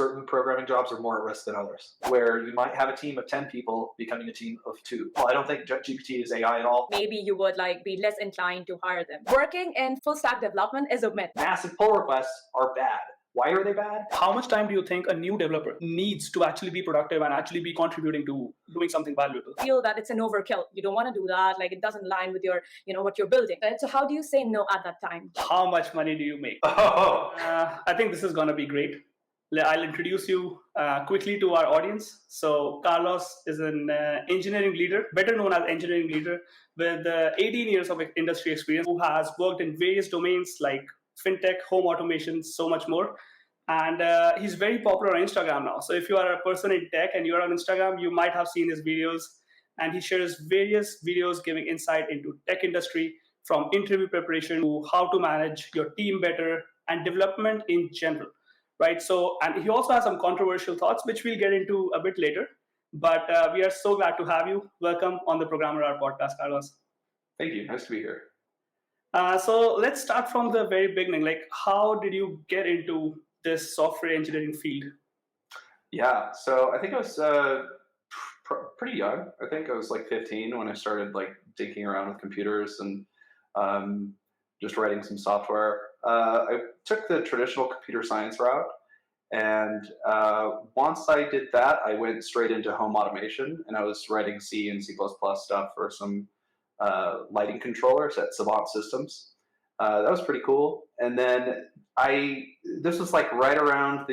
certain programming jobs are more at risk than others, where you might have a team of 10 people becoming a team of 2. Well, I don't think GPT is AI at all. Maybe you would be less inclined to hire them. Working in full stack development is a myth. Massive pull requests are bad. Why are they bad? How much time do you think a new developer needs to actually be productive and actually be contributing to doing something valuable? I feel that it's an overkill. You don't want to do that. It doesn't align with your, what you're building. So how do you say no at that time? How much money do you make? I think this is going to be great. I'll introduce you quickly to our audience. So Carlos is an engineering leader, better known as engineering leader, with 18 years of industry experience, who has worked in various domains like fintech, home automation, so much more. And he's very popular on Instagram now. So if you are a person in tech and you're on Instagram, you might have seen his videos. And he shares various videos giving insight into tech industry, from interview preparation to how to manage your team better and development in general, right? So, and he also has some controversial thoughts, which we'll get into a bit later. But we are so glad to have you. Welcome on the Programmer Hour podcast, Carlos. Thank you. Nice to be here. So let's start from the very beginning. How did you get into this software engineering field? Yeah, so I think I was pretty young. I think I was 15 when I started dinking around with computers and just writing some software. I took the traditional computer science route, and once I did that, I went straight into home automation, and I was writing C and C++ stuff for some lighting controllers at Savant Systems. That was pretty cool. And then this was right around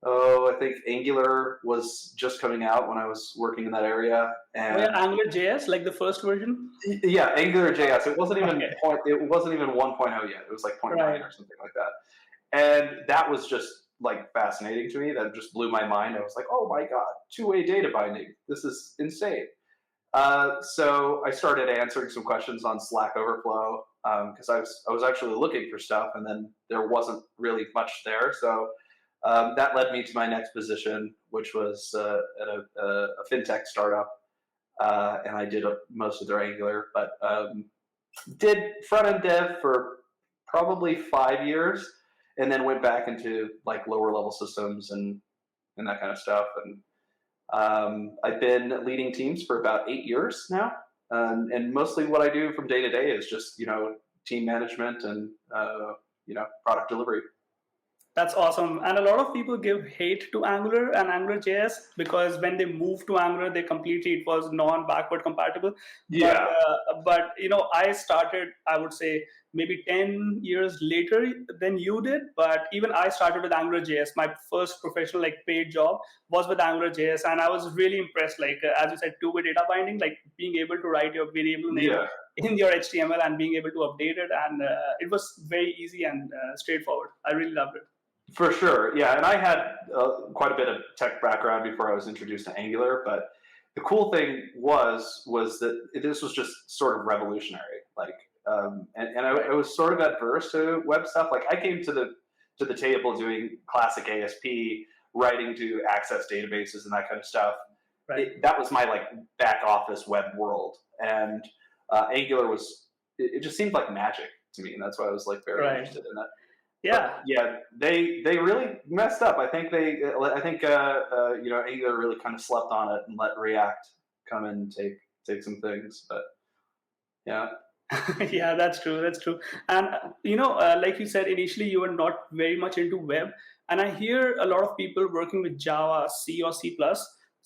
I think Angular was just coming out when I was working in that area. And AngularJS, the first version? Yeah, AngularJS. It wasn't even Okay. it wasn't even 1.0 yet. It was 0.9 Right. or something like that. And that was just fascinating to me. That just blew my mind. I was like, oh my God, two-way data binding. This is insane. So I started answering some questions on Stack Overflow because I was actually looking for stuff, and then there wasn't really much there. So that led me to my next position, which was at a fintech startup, and I did most of their Angular, but did front-end dev for probably 5 years, and then went back into lower-level systems and that kind of stuff. And I've been leading teams for about 8 years now, and mostly what I do from day to day is just team management and product delivery. That's awesome. And a lot of people give hate to Angular and AngularJS because when they moved to Angular, it was non-backward compatible. Yeah. But I started, I would say, maybe 10 years later than you did. But even I started with AngularJS. My first professional paid job was with AngularJS. And I was really impressed, as you said, two-way data binding, being able to write your variable name in your HTML and being able to update it. And it was very easy and straightforward. I really loved it. For sure, yeah, and I had quite a bit of tech background before I was introduced to Angular, but the cool thing was that this was just sort of revolutionary. And I was sort of adverse to web stuff. I came to the table doing classic ASP, writing to access databases and that kind of stuff. Right. That was my back office web world, and Angular it just seemed like magic to me, and that's why I was very interested in it. Yeah, yeah. They really messed up. I think Angular really kind of slept on it and let React come in and take some things. But yeah. Yeah, that's true. And like you said, initially you were not very much into web, and I hear a lot of people working with Java, C or C++,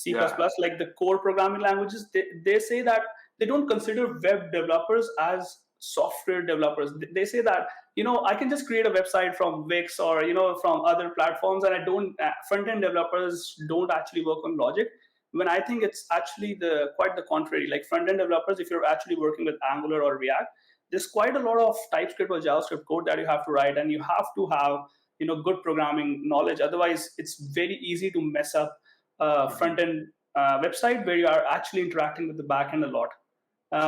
the core programming languages. They say that they don't consider web developers as software developers. They say that I can just create a website from Wix or from other platforms, and I don't front-end developers don't actually work on logic, when I think it's actually quite the contrary. Front-end developers, if you're actually working with Angular or React, there's quite a lot of TypeScript or JavaScript code that you have to write, and you have to have good programming knowledge. Otherwise it's very easy to mess up front-end website where you are actually interacting with the backend a lot.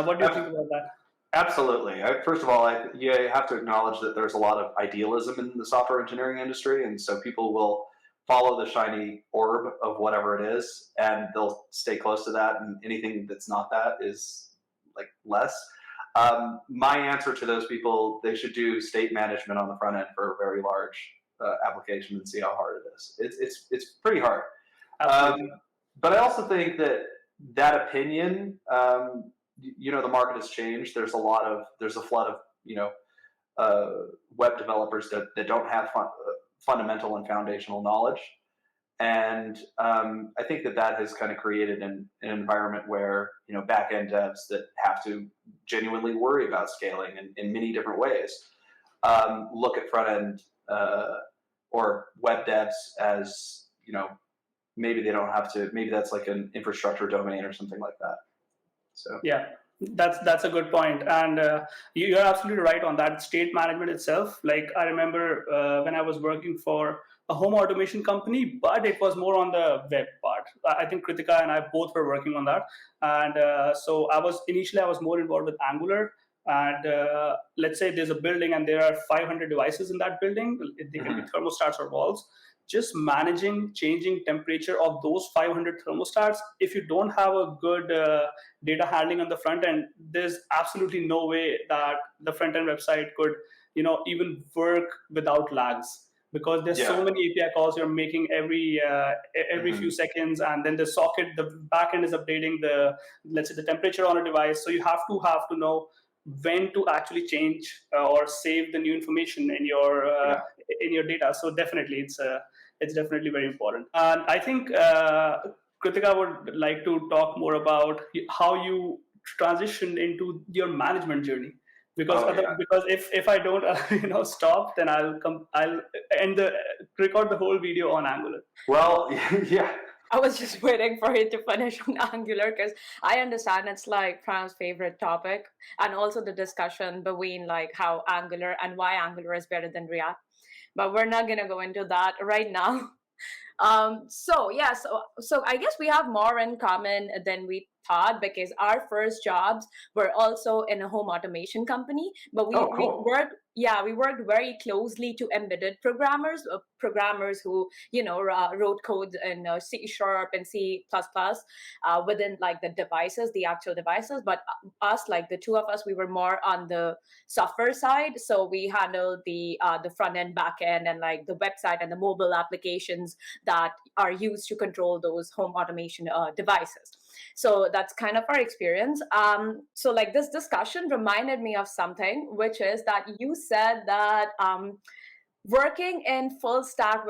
What do you think about that? Absolutely. First of all, you have to acknowledge that there's a lot of idealism in the software engineering industry, and so people will follow the shiny orb of whatever it is, and they'll stay close to that, and anything that's not that is less. My answer to those people, they should do state management on the front end for very large application and see how hard it is. It's pretty hard. Absolutely. But I also think that opinion, the market has changed. There's a flood of web developers that don't have fundamental and foundational knowledge. And I think that has kind of created an environment where back-end devs that have to genuinely worry about scaling in many different ways look at front-end or web devs as maybe they don't have to. Maybe that's like an infrastructure domain or something like that. So yeah, that's a good point, and you're absolutely right on that. State management itself, like I remember when I was working for a home automation company, but it was more on the web part. I think Kritika and I both were working on that, and so I was more involved with Angular. And let's say there's a building and there are 500 devices in that building. They can be thermostats or walls. Just managing changing temperature of those 500 thermostats, if you don't have a good data handling on the front end, there's absolutely no way that the front end website could even work without lags, because there's so many API calls you're making every few seconds, and then the backend is updating let's say the temperature on a device. So you have to know when to actually change or save the new information in your data. So definitely it's definitely very important. And I think Kritika would like to talk more about how you transitioned into your management journey, because because if I don't stop, then I'll record the whole video on Angular. Well, yeah. I was just waiting for it to finish on Angular, because I understand it's like Pram's favorite topic, and also the discussion between like how Angular and why Angular is better than React. But we're not gonna go into that right now. So I guess we have more in common than we thought, because our first jobs were also in a home automation company, but we worked very closely to embedded programmers who wrote code in C# and C++ within like the actual devices. But us, like the two of us, we were more on the software side, so we handled the front end, back end, and like the website and the mobile applications that are used to control those home automation devices. So that's kind of our experience. So like this discussion reminded me of something, which is that you said that working in full stack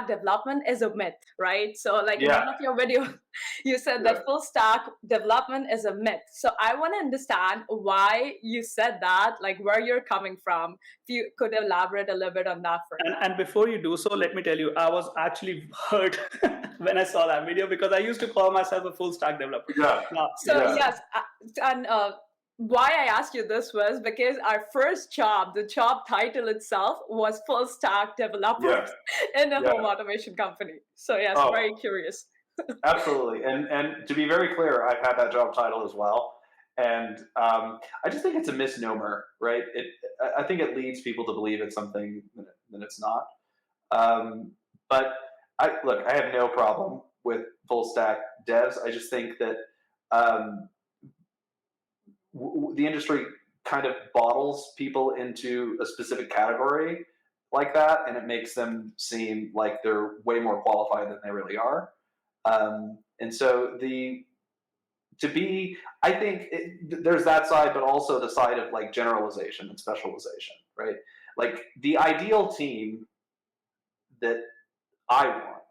development is a myth, right? So like in one of your videos, you said that full stack development is a myth. So I want to understand why you said that, like where you're coming from. If you could elaborate a little bit on that for me. And before you do so, let me tell you, I was actually hurt when I saw that video, because I used to call myself a full stack developer. Yes, and why I asked you this was because our first job, the job title itself was full stack developer in a home automation company. So yes, very curious. Absolutely. And to be very clear, I've had that job title as well. And I just think it's a misnomer, right? I think it leads people to believe it's something that it's not. But I have no problem with full stack devs. I just think that the industry kind of bottles people into a specific category like that, and it makes them seem like they're way more qualified than they really are. And so I think there's that side, but also the side of like generalization and specialization, right? Like the ideal team that I want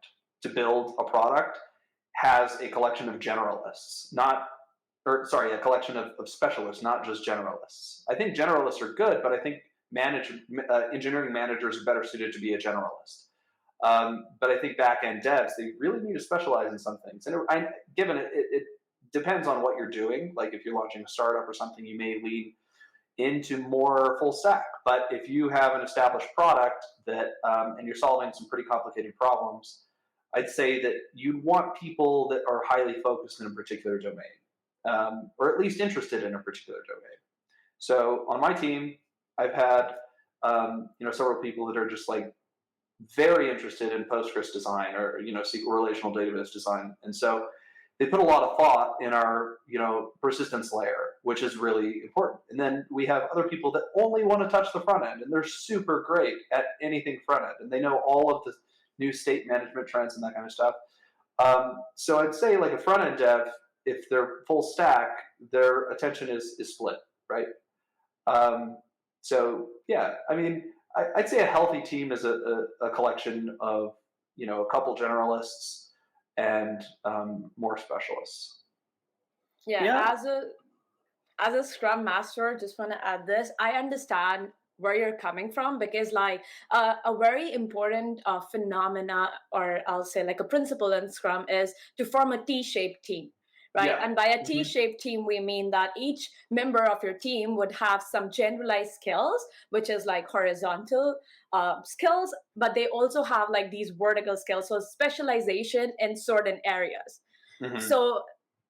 to build a product has a collection of generalists, a collection of specialists, not just generalists. I think generalists are good, but I think engineering managers are better suited to be a generalist. But I think back-end devs, they really need to specialize in some things. And given it depends on what you're doing. Like if you're launching a startup or something, you may lean into more full stack. But if you have an established product that and you're solving some pretty complicated problems, I'd say that you'd want people that are highly focused in a particular domain, or at least interested in a particular domain. So on my team, I've had several people that are just like very interested in Postgres design or SQL relational database design, and so they put a lot of thought in our, persistence layer, which is really important. And then we have other people that only want to touch the front end, and they're super great at anything front end, and they know all of the new state management trends and that kind of stuff. So I'd say like a front end dev, if they're full stack, their attention is split, right? So yeah, I mean, I'd say a healthy team is a collection of, a couple generalists and more specialists. Yeah, Yeah. as a scrum master, just want to add this. I understand where you're coming from, because like a very important phenomena, or I'll say like a principle in scrum, is to form a T-shaped team, right? Yeah. And by a T-shaped team, we mean that each member of your team would have some generalized skills, which is like horizontal skills, but they also have like these vertical skills, so specialization in certain areas. So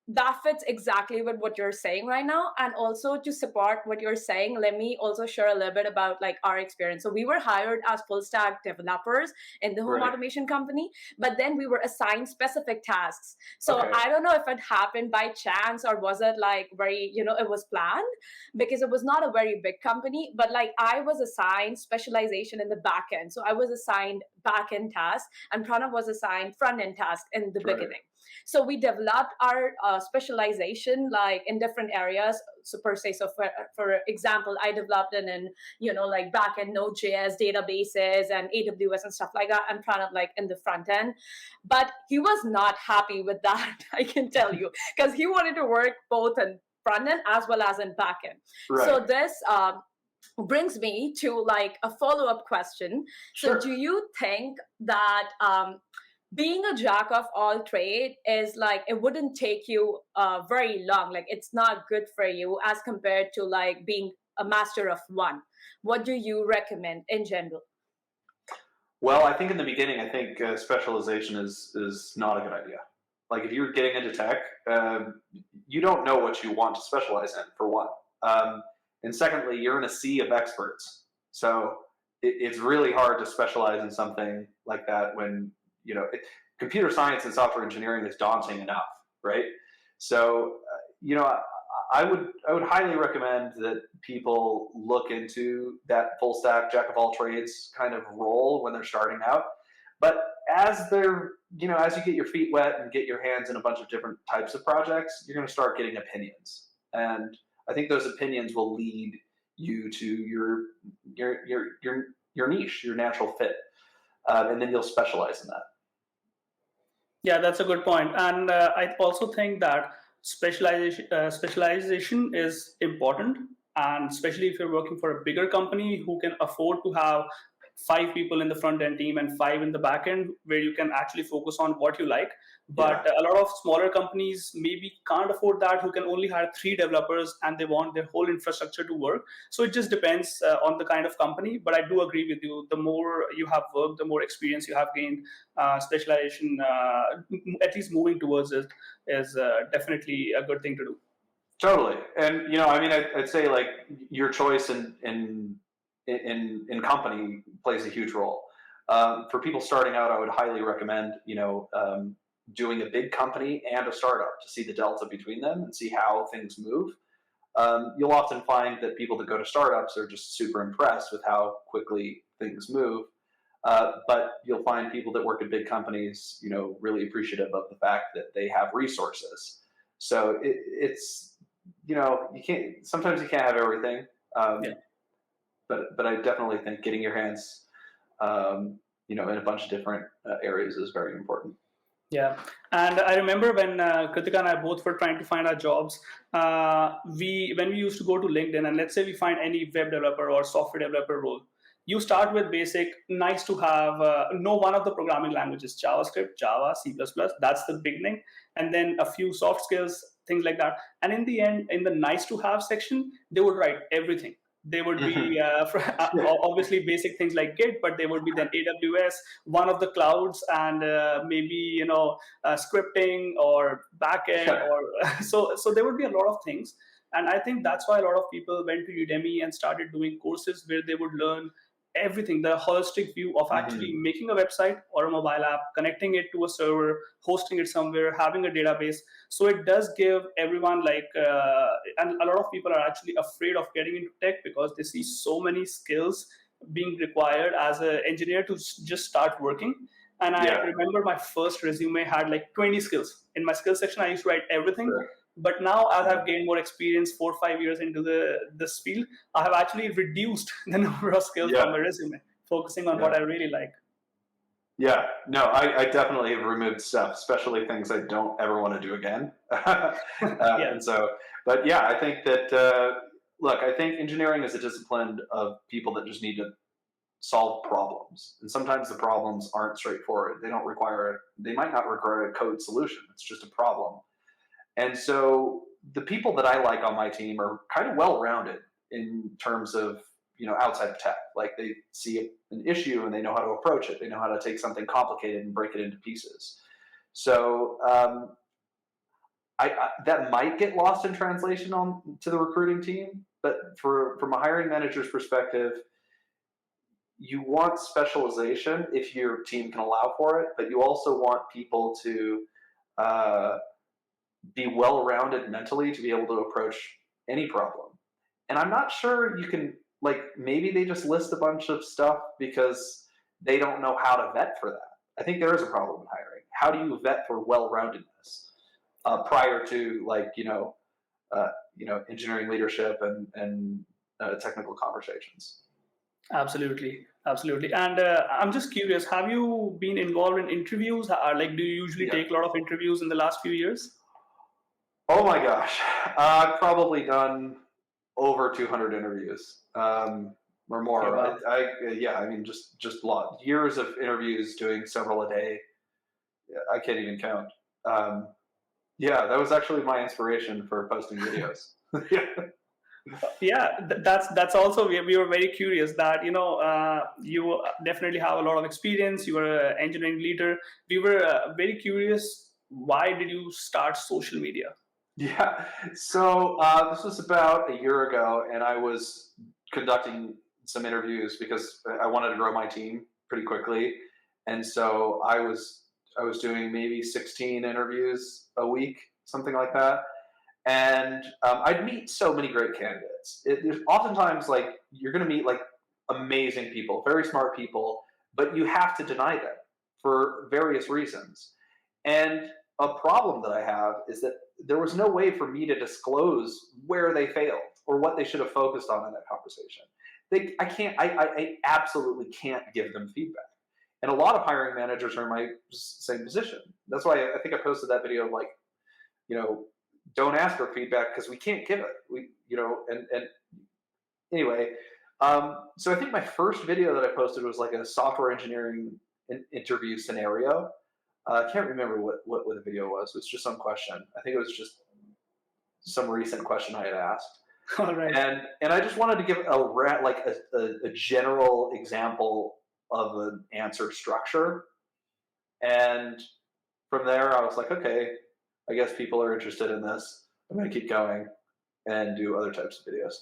that fits exactly with what you're saying right now. And also, to support what you're saying, let me also share a little bit about like our experience. So we were hired as full stack developers in the home Right. automation company, but then we were assigned specific tasks. So Okay. I don't know if it happened by chance, or was it like very, it was planned, because it was not a very big company. But like I was assigned specialization in the back end. So I was assigned back end tasks, and Pranav was assigned front end tasks in the Right. beginning. So we developed our specialization like in different areas. So per se, so for example, I developed it in like backend Node.js databases and AWS and stuff like that, and Pranav like in the front end. But he was not happy with that, I can tell you, because he wanted to work both in front end as well as in back end. Right. So this brings me to like a follow-up question. Sure. So do you think that being a jack of all trade is like, it wouldn't take you very long, like it's not good for you as compared to like being a master of one? What do you recommend in general? Well, I think in the beginning, I think specialization is not a good idea. Like if you're getting into tech, you don't know what you want to specialize in, for one. And secondly, you're in a sea of experts. So it's really hard to specialize in something like that when, computer science and software engineering is daunting enough, right? So, I would highly recommend that people look into that full stack jack of all trades kind of role when they're starting out. But as as you get your feet wet and get your hands in a bunch of different types of projects, you're going to start getting opinions, and I think those opinions will lead you to your niche, your natural fit, and then you'll specialize in that. Yeah, that's a good point. And I also think that specialization is important, and especially if you're working for a bigger company who can afford to have 5 people in the front end team and 5 in the back end, where you can actually focus on what you like. But a lot of smaller companies maybe can't afford that, who can only hire 3 developers and they want their whole infrastructure to work. So it just depends on the kind of company. But I do agree with you. The more you have worked, the more experience you have gained, specialization, at least moving towards it, is definitely a good thing to do. Totally. And, I'd say like your choice in company plays a huge role. For people starting out, I would highly recommend, doing a big company and a startup to see the delta between them and see how things move. You'll often find that people that go to startups are just super impressed with how quickly things move. But you'll find people that work at big companies, really appreciative of the fact that they have resources. So it's, sometimes you can't have everything. But I definitely think getting your hands, in a bunch of different areas is very important. Yeah, and I remember when Kritika and I both were trying to find our jobs, when we used to go to LinkedIn, and let's say we find any web developer or software developer role, you start with basic, nice to have, know one of the programming languages, JavaScript, Java, C++, that's the beginning, and then a few soft skills, things like that. And in the end, in the nice to have section, they would write everything. They would be obviously basic things like Git, but they would be then AWS, one of the clouds, and maybe scripting or backend, or so there would be a lot of things. And I think that's why a lot of people went to Udemy and started doing courses where they would learn everything, the holistic view of actually making a website or a mobile app, connecting it to a server, hosting it somewhere, having a database. So it does give everyone and a lot of people are actually afraid of getting into tech because they see so many skills being required as an engineer to just start working. And I remember my first resume had like 20 skills. In my skills section, I used to write everything. Sure. But now, as I've gained more experience, 4 or 5 years into this field, I have actually reduced the number of skills on my resume, focusing on what I really like. Yeah, no, I definitely have removed stuff, especially things I don't ever want to do again. And so, but yeah, I think that, look, I think engineering is a discipline of people that just need to solve problems. And sometimes the problems aren't straightforward. They might not require a code solution. It's just a problem. And so the people that I like on my team are kind of well-rounded in terms of, outside of tech. Like they see an issue and they know how to approach it. They know how to take something complicated and break it into pieces. So that might get lost in translation to the recruiting team. But from a hiring manager's perspective, you want specialization if your team can allow for it, but you also want people to be well-rounded mentally to be able to approach any problem. And I'm not sure you can, maybe they just list a bunch of stuff because they don't know how to vet for that. I think there is a problem in hiring. How do you vet for well-roundedness prior to engineering leadership and technical conversations? Absolutely. And I'm just curious, have you been involved in interviews? Do you usually take a lot of interviews in the last few years? Oh my gosh, I've probably done over 200 interviews or more. Okay, wow. Just a lot. Years of interviews, doing several a day. I can't even count. That was actually my inspiration for posting videos. That's also, we were very curious that you definitely have a lot of experience. You were an engineering leader. We were very curious, why did you start social media? Yeah, so this was about a year ago, and I was conducting some interviews because I wanted to grow my team pretty quickly, and so I was doing maybe 16 interviews a week, something like that, and I'd meet so many great candidates. There's oftentimes you're going to meet amazing people, very smart people, but you have to deny them for various reasons, and a problem that I have is that there was no way for me to disclose where they failed or what they should have focused on in that conversation. I absolutely can't give them feedback. And a lot of hiring managers are in my same position. That's why I think I posted that video don't ask for feedback because we can't give it. Anyway, so I think my first video that I posted was a software engineering interview scenario. I can't remember what the video was. It was just some question. I think it was just some recent question I had asked. All right. And I just wanted to give a general example of an answer structure. And from there, I was like, okay, I guess people are interested in this. I'm going to keep going and do other types of videos.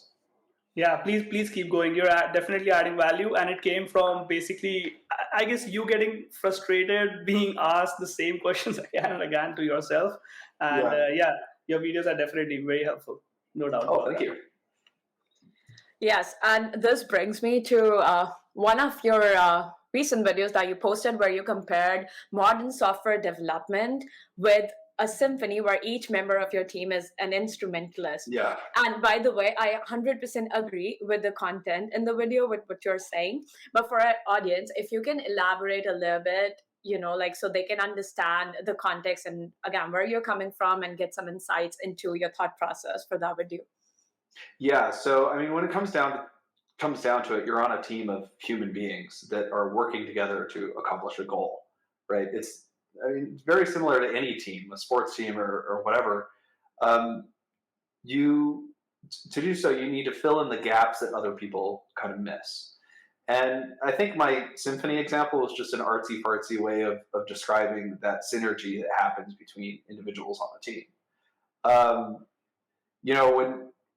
Yeah, please keep going. You're definitely adding value, and it came from basically, I guess, you getting frustrated being asked the same questions again and again to yourself. And your videos are definitely very helpful, no doubt. Oh, thank you. Yes, and this brings me to one of your recent videos that you posted where you compared modern software development with a symphony where each member of your team is an instrumentalist. Yeah. And by the way, I 100% agree with the content in the video with what you're saying. But for our audience, if you can elaborate a little bit, so they can understand the context and again, where you're coming from and get some insights into your thought process for that video. Yeah. So, I mean, when it comes down to it, you're on a team of human beings that are working together to accomplish a goal, right? It's very similar to any team, a sports team or whatever. To do so, you need to fill in the gaps that other people kind of miss. And I think my symphony example was just an artsy-fartsy way of describing that synergy that happens between individuals on a team.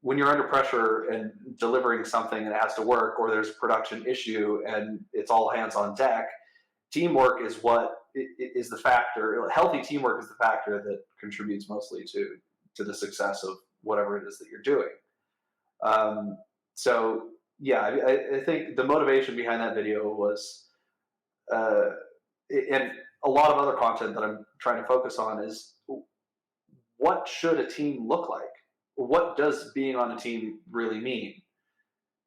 when you're under pressure and delivering something and it has to work, or there's a production issue and it's all hands on deck, teamwork is what is the factor. Healthy teamwork is the factor that contributes mostly to the success of whatever it is that you're doing. So yeah, I think the motivation behind that video was, and a lot of other content that I'm trying to focus on is, what should a team look like? What does being on a team really mean?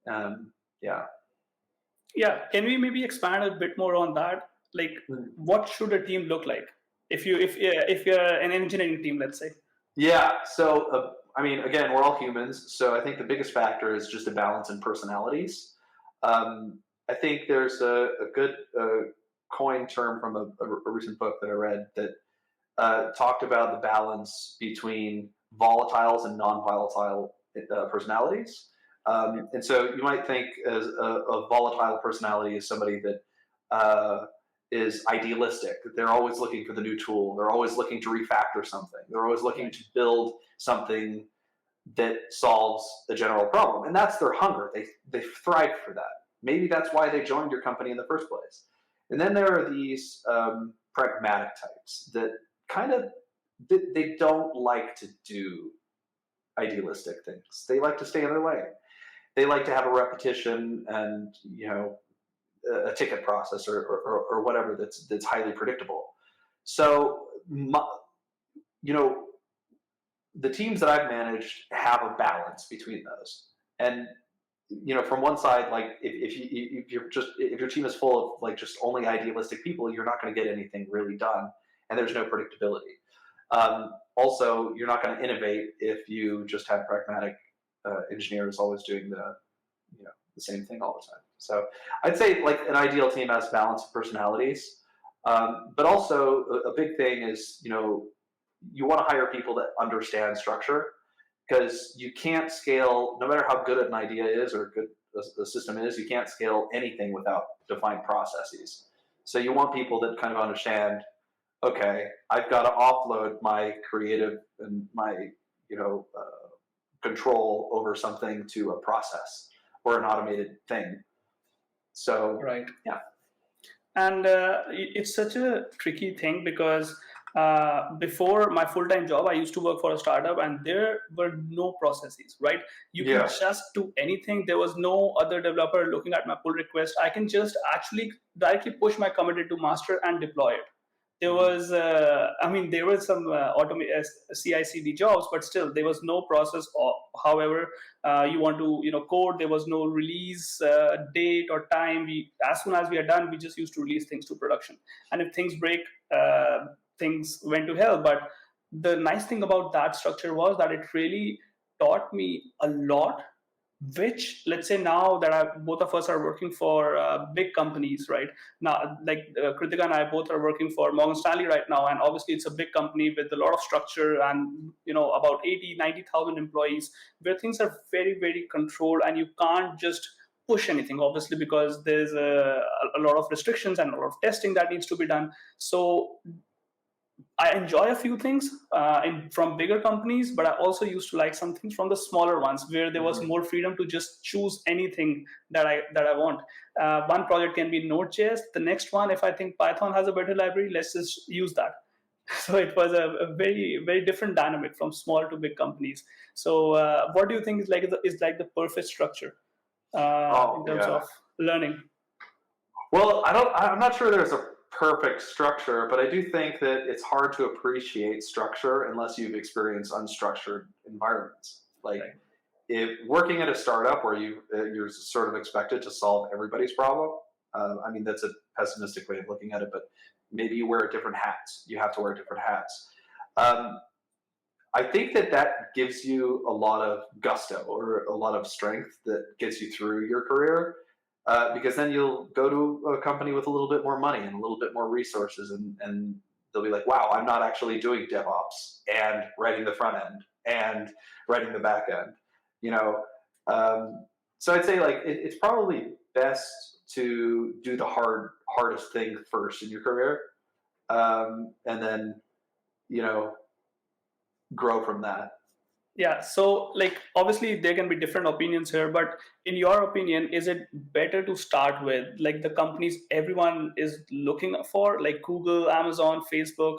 Yeah. Yeah, can we maybe expand a bit more on that? Like, what should a team look like if you're an engineering team, let's say? Yeah. So I mean, again, we're all humans, so I think the biggest factor is just a balance in personalities. I think there's a good coined term from a recent book that I read that talked about the balance between volatiles and non-volatile personalities. And so you might think as a volatile personality is somebody that is idealistic. They're always looking for the new tool. They're always looking to refactor something. They're always looking to build something that solves a general problem. And that's their hunger. They thrive for that. Maybe that's why they joined your company in the first place. And then there are these pragmatic types that kind of, they don't like to do idealistic things. They like to stay in their lane. They like to have a repetition and, a ticket process or whatever that's highly predictable. So, the teams that I've managed have a balance between those. And, from one side, like if your team is full of like just only idealistic people, you're not going to get anything really done, and there's no predictability. Also, you're not going to innovate if you just have pragmatic engineers always doing the same thing all the time. So I'd say like an ideal team has balance of personalities, but also a big thing is you want to hire people that understand structure, because you can't scale, no matter how good an idea is or good the system is, you can't scale anything without defined processes. So you want people that kind of understand, okay, I've got to offload my creative and my control over something to a process or an automated thing. So right, yeah. And it's such a tricky thing because before my full-time job, I used to work for a startup, and there were no processes, right? You can just do anything. There was no other developer looking at my pull request. I can just actually directly push my commit into master and deploy it. There was, there were some CI/CD jobs, but still there was no process. Or, however, you want to, code. There was no release date or time. As soon as we are done, we just used to release things to production. And if things break, things went to hell. But the nice thing about that structure was that it really taught me a lot, which, let's say, now that both of us are working for big companies right now, like Kritika and I both are working for Morgan Stanley right now, and obviously it's a big company with a lot of structure and about 80,000-90,000 employees, where things are very, very controlled, and you can't just push anything, obviously, because there's a lot of restrictions and a lot of testing that needs to be done. So I enjoy a few things from bigger companies, but I also used to like some things from the smaller ones, where there was more freedom to just choose anything that I want. One project can be Node.js. The next one, if I think Python has a better library, let's just use that. So it was a very, very different dynamic from small to big companies. So what do you think is like the perfect structure in terms of learning? Well, I'm not sure there's a perfect structure, but I do think that it's hard to appreciate structure unless you've experienced unstructured environments. Like, if working at a startup where you're sort of expected to solve everybody's problem, that's a pessimistic way of looking at it, but maybe you wear different hats. You have to wear different hats. I think that gives you a lot of gusto or a lot of strength that gets you through your career. Because then you'll go to a company with a little bit more money and a little bit more resources, and they'll be like, wow, I'm not actually doing DevOps and writing the front end and writing the back end. So I'd say like it's probably best to do the hardest thing first in your career, and then grow from that. Yeah, so like obviously there can be different opinions here, but in your opinion, is it better to start with like the companies everyone is looking for, like Google, Amazon, Facebook,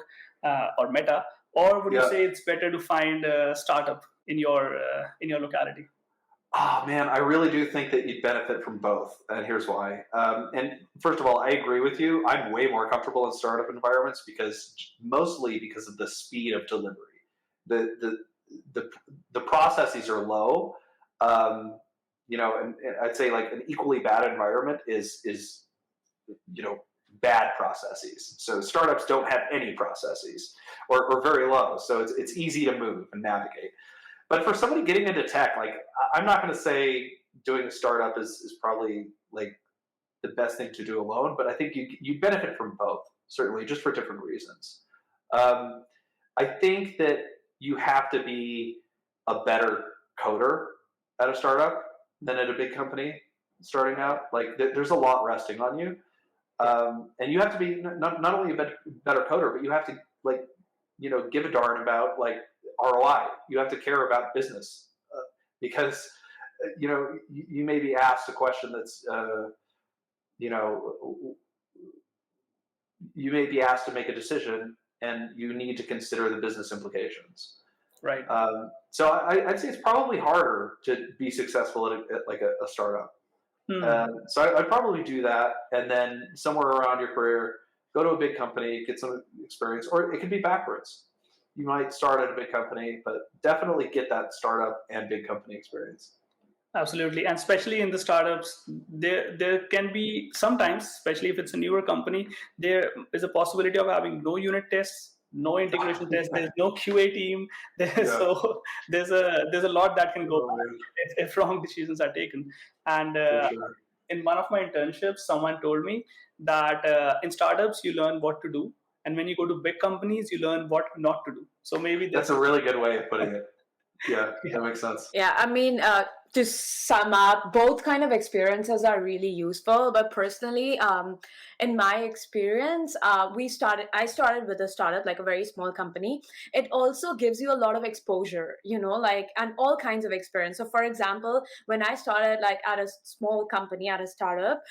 or Meta, or would you Yeah. say it's better to find a startup in your locality? Oh man, I really do think that you'd benefit from both, and here's why. And first of all, I agree with you. I'm way more comfortable in startup environments mostly because of the speed of delivery. The the the, the processes are low. Um, and I'd say like an equally bad environment is bad processes. So startups don't have any processes or very low. So it's easy to move and navigate. But for somebody getting into tech, like I'm not going to say doing a startup is probably like the best thing to do alone, but I think you benefit from both, certainly, just for different reasons. Um, I think that you have to be a better coder at a startup than at a big company starting out. Like there's a lot resting on you, and you have to be not only a better coder, but you have to like give a darn about like ROI. You have to care about business because you may be asked a question that's you know you may be asked to make a decision, and you need to consider the business implications. Right. So I'd say it's probably harder to be successful at like a startup. Hmm. So I'd probably do that, and then somewhere around your career, go to a big company, get some experience, or it could be backwards. You might start at a big company, but definitely get that startup and big company experience. Absolutely, and especially in the startups, there can be sometimes, especially if it's a newer company, there is a possibility of having no unit tests, no integration tests. There's no QA team. Yeah. So there's a lot that can go Oh, bad man. if wrong decisions are taken. And For sure. in one of my internships, someone told me that in startups you learn what to do, and when you go to big companies, you learn what not to do. So maybe That's this a is really good way of putting it. Yeah, yeah. that makes sense. Yeah, I mean, to sum up, both kind of experiences are really useful. But personally, in my experience, I started with a startup, like a very small company. It also gives you a lot of exposure, like, and all kinds of experience. So, for example, when I started like at a small company, at a startup,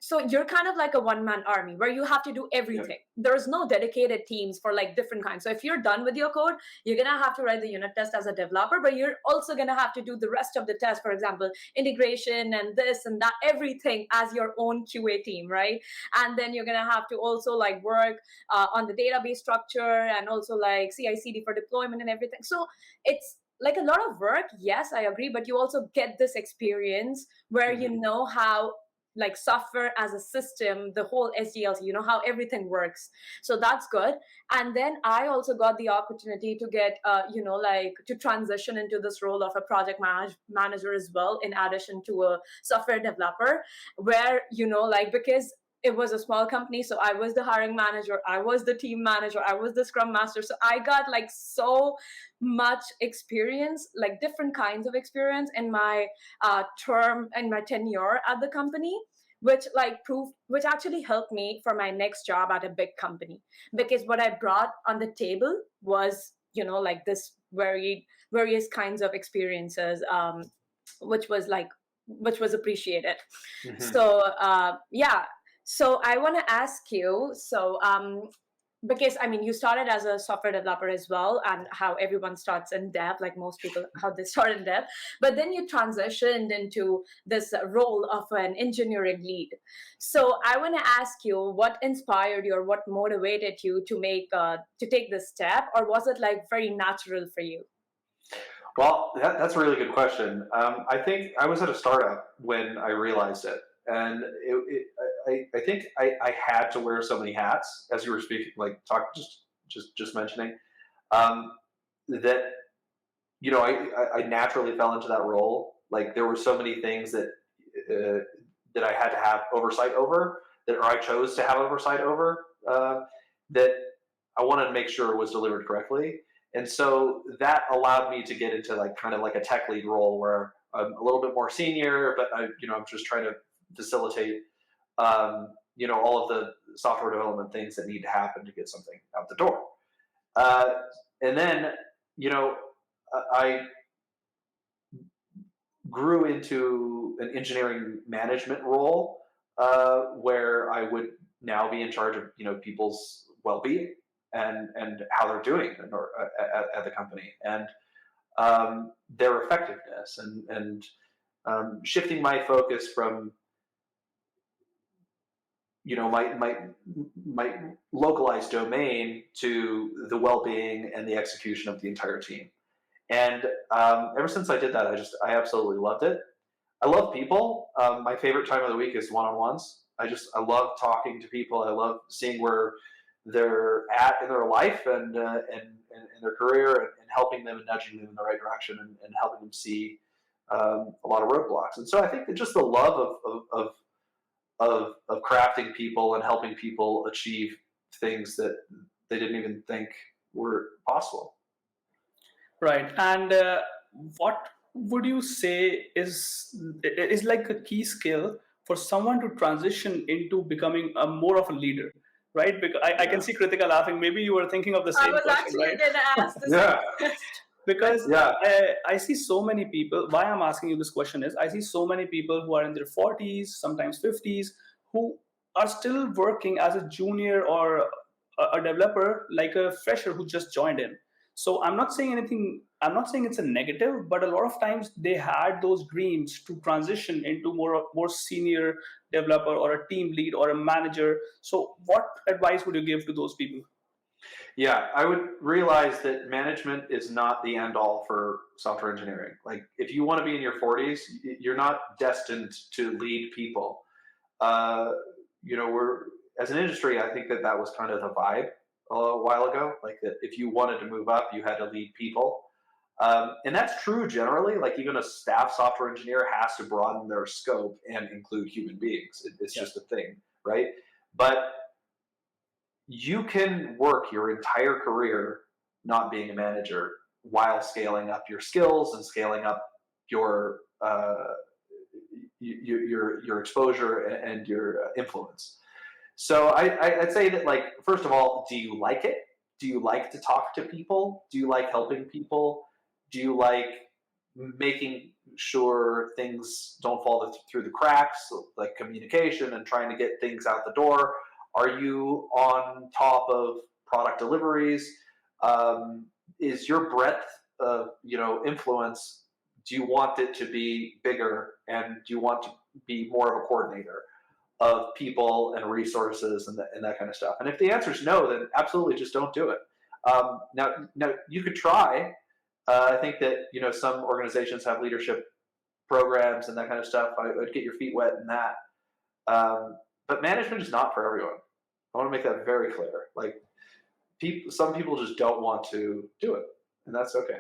so you're kind of like a one-man army where you have to do Yeah. everything. There's no dedicated teams for like different kinds. So if you're done with your code, you're going to have to write the unit test as a developer, but you're also going to have to do the rest of the test, for example, integration and this and that, everything as your own QA team, right? And then you're going to have to also like work on the database structure and also like CI/CD for deployment and everything. So it's like a lot of work. Yes, I agree, but you also get this experience where you Mhm. know how like software as a system, the whole SDLC, how everything works. So that's good. And then I also got the opportunity to get like to transition into this role of a manager as well, in addition to a software developer, where like, because it was a small company, so I was the hiring manager, I was the team manager, I was the scrum master, so I got like so much experience, like different kinds of experience in my term and my tenure at the company, which actually helped me for my next job at a big company, because what I brought on the table was like this various kinds of experiences, which was like which was appreciated. Mhm. So yeah, so I want to ask you, because I mean, you started as a software developer as well, and how everyone starts in dev, like most people, how they start in dev, but then you transitioned into this role of an engineering lead. So I want to ask you, what inspired you or what motivated you to take this step, or was it like very natural for you? Well, that's a really good question. I think I was at a startup when I realized it, and I think I had to wear so many hats, as you were speaking, like just mentioning, um, that I naturally fell into that role. Like there were so many things uh, that I had to have oversight over, or I chose to have oversight over, that I wanted to make sure was delivered correctly. And so that allowed me to get into like kind of like a tech lead role where I'm a little bit more senior, but I'm just trying to facilitate, all of the software development things that need to happen to get something out the door. Uh, and then, you know, I grew into an engineering management role where I would now be in charge of people's well-being and how they're doing at the company, and their effectiveness, and shifting my focus from my localized domain to the well-being and the execution of the entire team. And ever since I did that, I absolutely loved it. I love people. My favorite time of the week is one-on-ones. I love talking to people. I love seeing where they're at in their life and their career, and helping them and nudging them in the right direction, and helping them see a lot of roadblocks. And so I think that just the love of crafting people and helping people achieve things that they didn't even think were possible. Right. And what would you say is like a key skill for someone to transition into becoming a more of a leader? Right? Because I can see Kritika laughing. Maybe you were thinking of the I same was question, actually right? going to ask this Yeah. question. Because Yeah. I see so many people. Why I'm asking you this question is I see so many people who are in their 40s, sometimes 50s, who are still working as a junior or a developer, like a fresher who just joined in. So I'm not saying anything. I'm not saying it's a negative, but a lot of times they had those dreams to transition into more senior developer or a team lead or a manager. So what advice would you give to those people? Yeah, I would realize that management is not the end all for software engineering. Like, if you want to be in your 40s, you're not destined to lead people. We're, as an industry, I think that was kind of the vibe a while ago. Like, that if you wanted to move up, you had to lead people. And that's true generally. Like, even a staff software engineer has to broaden their scope and include human beings. It's just a thing, right? But you can work your entire career not being a manager while scaling up your skills and scaling up your your exposure and your influence. So I'd say that, like, first of all, do you like it? Do you like to talk to people? Do you like helping people? Do you like making sure things don't fall through the cracks, like communication and trying to get things out the door? Are you on top of product deliveries? Is your breadth of influence? Do you want it to be bigger, and do you want to be more of a coordinator of people and resources and that kind of stuff? And if the answer is no, then absolutely just don't do it. Now you could try. I think that some organizations have leadership programs and that kind of stuff. I would get your feet wet in that. But management is not for everyone. I want to make that very clear. Like, some people just don't want to do it, and that's okay.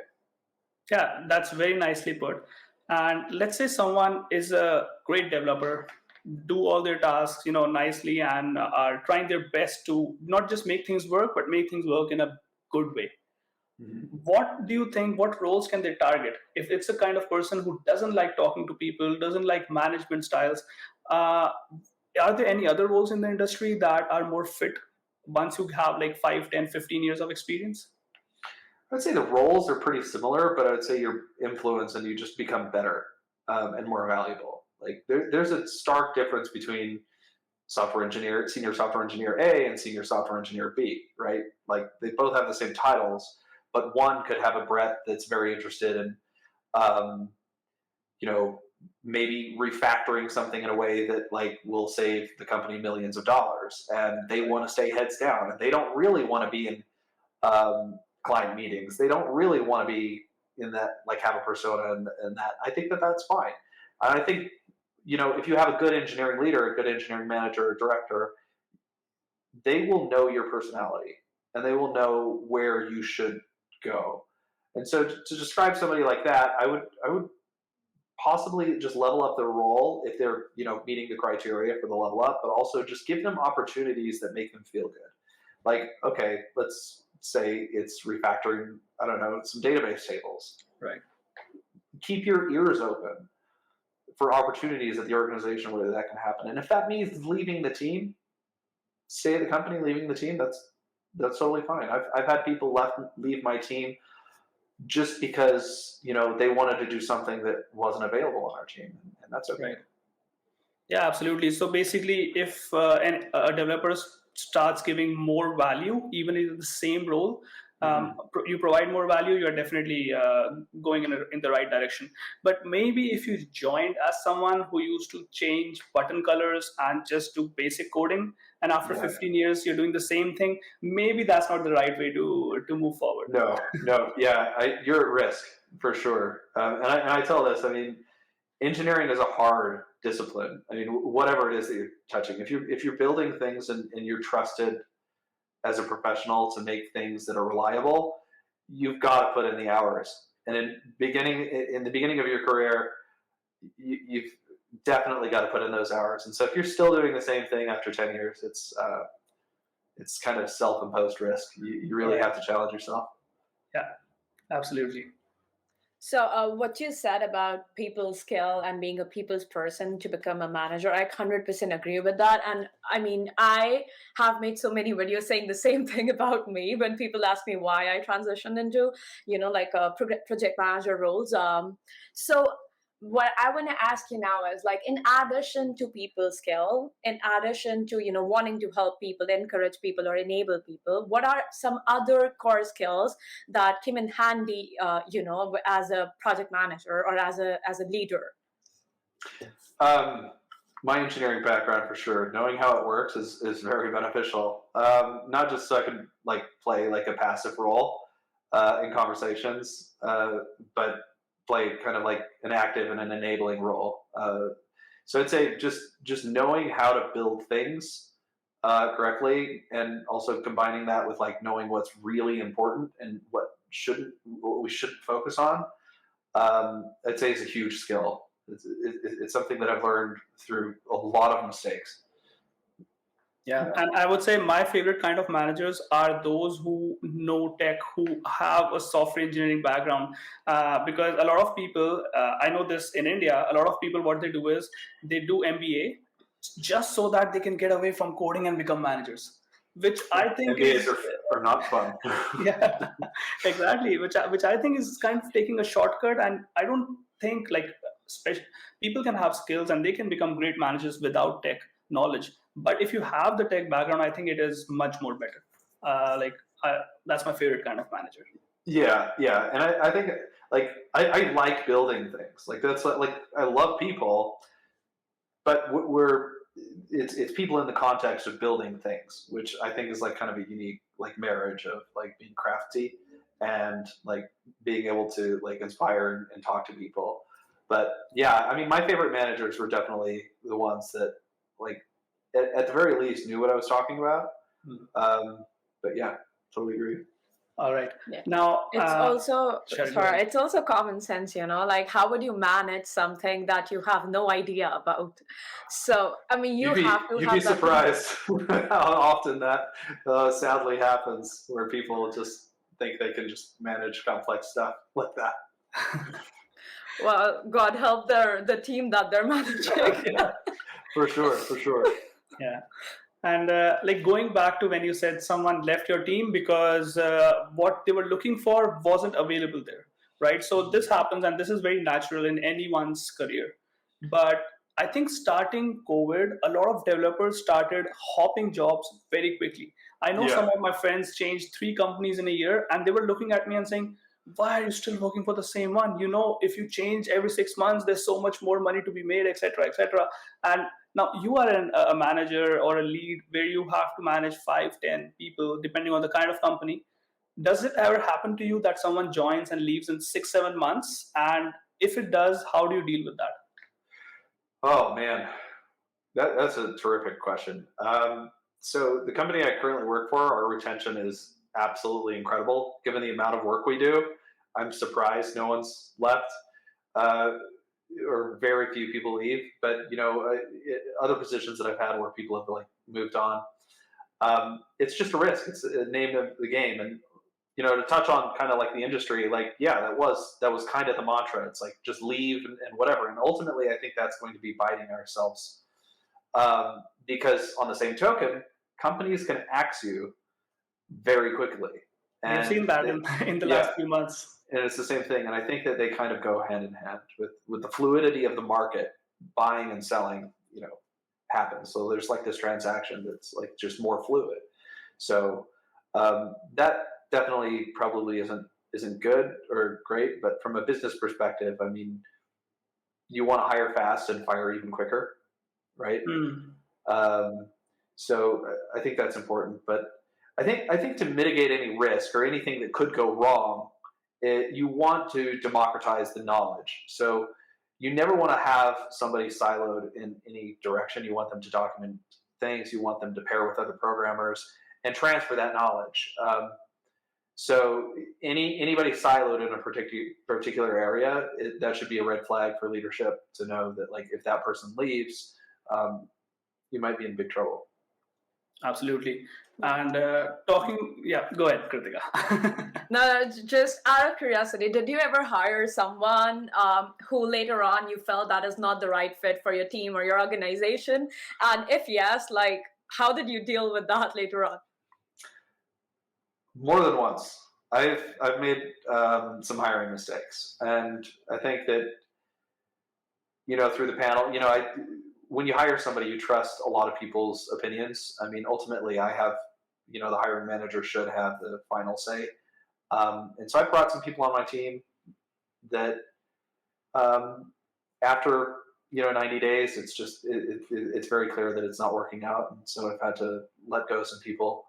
Yeah, that's very nicely put. And let's say someone is a great developer, do all their tasks, nicely, and are trying their best to not just make things work, but make things work in a good way. Mm-hmm. What do you think? What roles can they target? If it's a kind of person who doesn't like talking to people, doesn't like management styles, are there any other roles in the industry that are more fit once you have like 5, 10, 15 years of experience? I'd say the roles are pretty similar, but I'd say your influence and you just become better and more valuable. Like, there's a stark difference between senior software engineer A and senior software engineer B, right? Like, they both have the same titles, but one could have a breadth that's very interested in, maybe refactoring something in a way that, like, will save the company millions of dollars, and they want to stay heads down, and they don't really want to be in client meetings. They don't really want to be in that, like, have a persona and that. I think that that's fine. And I think, if you have a good engineering leader, a good engineering manager or director, they will know your personality and they will know where you should go. And so to describe somebody like that, I would possibly just level up their role if they're meeting the criteria for the level up, but also just give them opportunities that make them feel good. Like, okay, let's say it's refactoring, I don't know, some database tables. Right. Keep your ears open for opportunities at the organization where that can happen. And if that means leaving the team, stay at the company, leaving the team, that's totally fine. I've had people leave my team just because they wanted to do something that wasn't available on our team, and that's okay. Right. Yeah, absolutely. So basically, if a developer starts giving more value, even in the same role, you provide more value, you're definitely going in the right direction. But maybe if you joined as someone who used to change button colors and just do basic coding, and after Yeah. 15 years you're doing the same thing, maybe that's not the right way to move forward. No, yeah, you're at risk for sure. And I tell this, I mean, engineering is a hard discipline. I mean, whatever it is that you're touching, if you're building things and you're trusted as a professional to make things that are reliable, you've got to put in the hours. And in the beginning of your career, you've definitely got to put in those hours. And so if you're still doing the same thing after 10 years, it's kind of self-imposed risk. You really have to challenge yourself. Yeah, absolutely. So what you said about people skill and being a people's person to become a manager, I 100% agree with that. And I mean, I have made so many videos saying the same thing about me when people ask me why I transitioned into, like project manager roles. So what I want to ask you now is, like, in addition to people skill, in addition to wanting to help people, encourage people, or enable people, what are some other core skills that came in handy as a project manager or as a leader? My engineering background, for sure, knowing how it works is very beneficial. Not just so I can play like a passive role in conversations, but play kind of like an active and an enabling role. So I'd say just knowing how to build things correctly, and also combining that with knowing what's really important and what we shouldn't focus on. I'd say is a huge skill. It's something that I've learned through a lot of mistakes. Yeah, and I would say my favorite kind of managers are those who know tech, who have a software engineering background. Because a lot of people, I know this in India, a lot of people, what they do is they do MBA just so that they can get away from coding and become managers, which I think MBAs are not fun. Yeah, exactly. Which I think is kind of taking a shortcut, and I don't think people can have skills and they can become great managers without tech knowledge. But if you have the tech background, I think it is much more better. That's my favorite kind of manager. Yeah, and I think I like building things. That's I love people, but it's people in the context of building things, which I think is kind of a unique marriage of being crafty and being able to inspire and talk to people. But yeah, I mean, my favorite managers were definitely the ones that at the very least knew what I was talking about. But yeah, totally agree. All right. Yeah. Now it's also common sense, how would you manage something that you have no idea about? So I mean, you'd be surprised how often that sadly happens, where people just think they can just manage complex stuff like that. Well, God help the team that they're managing. Yeah, for sure. Yeah. And going back to when you said someone left your team because what they were looking for wasn't available there, right? So this happens, and this is very natural in anyone's career. But I think starting COVID, a lot of developers started hopping jobs very quickly. I know some of my friends changed 3 companies in a year, and they were looking at me and saying, why are you still working for the same one? If you change every 6 months, there's so much more money to be made, etc., etc. And now you are a manager or a lead where you have to manage 5, 10 people, depending on the kind of company. Does it ever happen to you that someone joins and leaves in 6, 7 months? And if it does, how do you deal with that? Oh man, that's a terrific question. So the company I currently work for, our retention is absolutely incredible. Given the amount of work we do, I'm surprised no one's left. Or very few people leave, but other positions that I've had where people have moved on, it's just a risk. It's a name of the game. And to touch on kind of the industry, that was kind of the mantra. It's just leave and whatever. And ultimately, I think that's going to be biting ourselves, because on the same token, companies can axe you very quickly. We have And seen that in the last yeah, few months. and it's the same thing. And I think that they kind of go hand in hand with the fluidity of the market. Buying and selling, happens. So there's like this transaction that's like just more fluid. So that definitely probably isn't good or great. But from a business perspective, I mean, you want to hire fast and fire even quicker, right? Mm. Um, so I think that's important. But I think to mitigate any risk or anything that could go wrong, you want to democratize the knowledge. So you never want to have somebody siloed in any direction. You want them to document things. You want them to pair with other programmers and transfer that knowledge. So anybody siloed in a particular area, that should be a red flag for leadership to know that, like, if that person leaves, you might be in big trouble. Absolutely. And go ahead, Kritika. No, just out of curiosity, did you ever hire someone who later on you felt that is not the right fit for your team or your organization? And if yes, like, how did you deal with that later on? More than once. I've made some hiring mistakes, and I think that through the panel, when you hire somebody, you trust a lot of people's opinions. I mean, ultimately, I have, the hiring manager should have the final say. And so I brought some people on my team that after 90 days, it's just it's very clear that it's not working out, and so I've had to let go some people.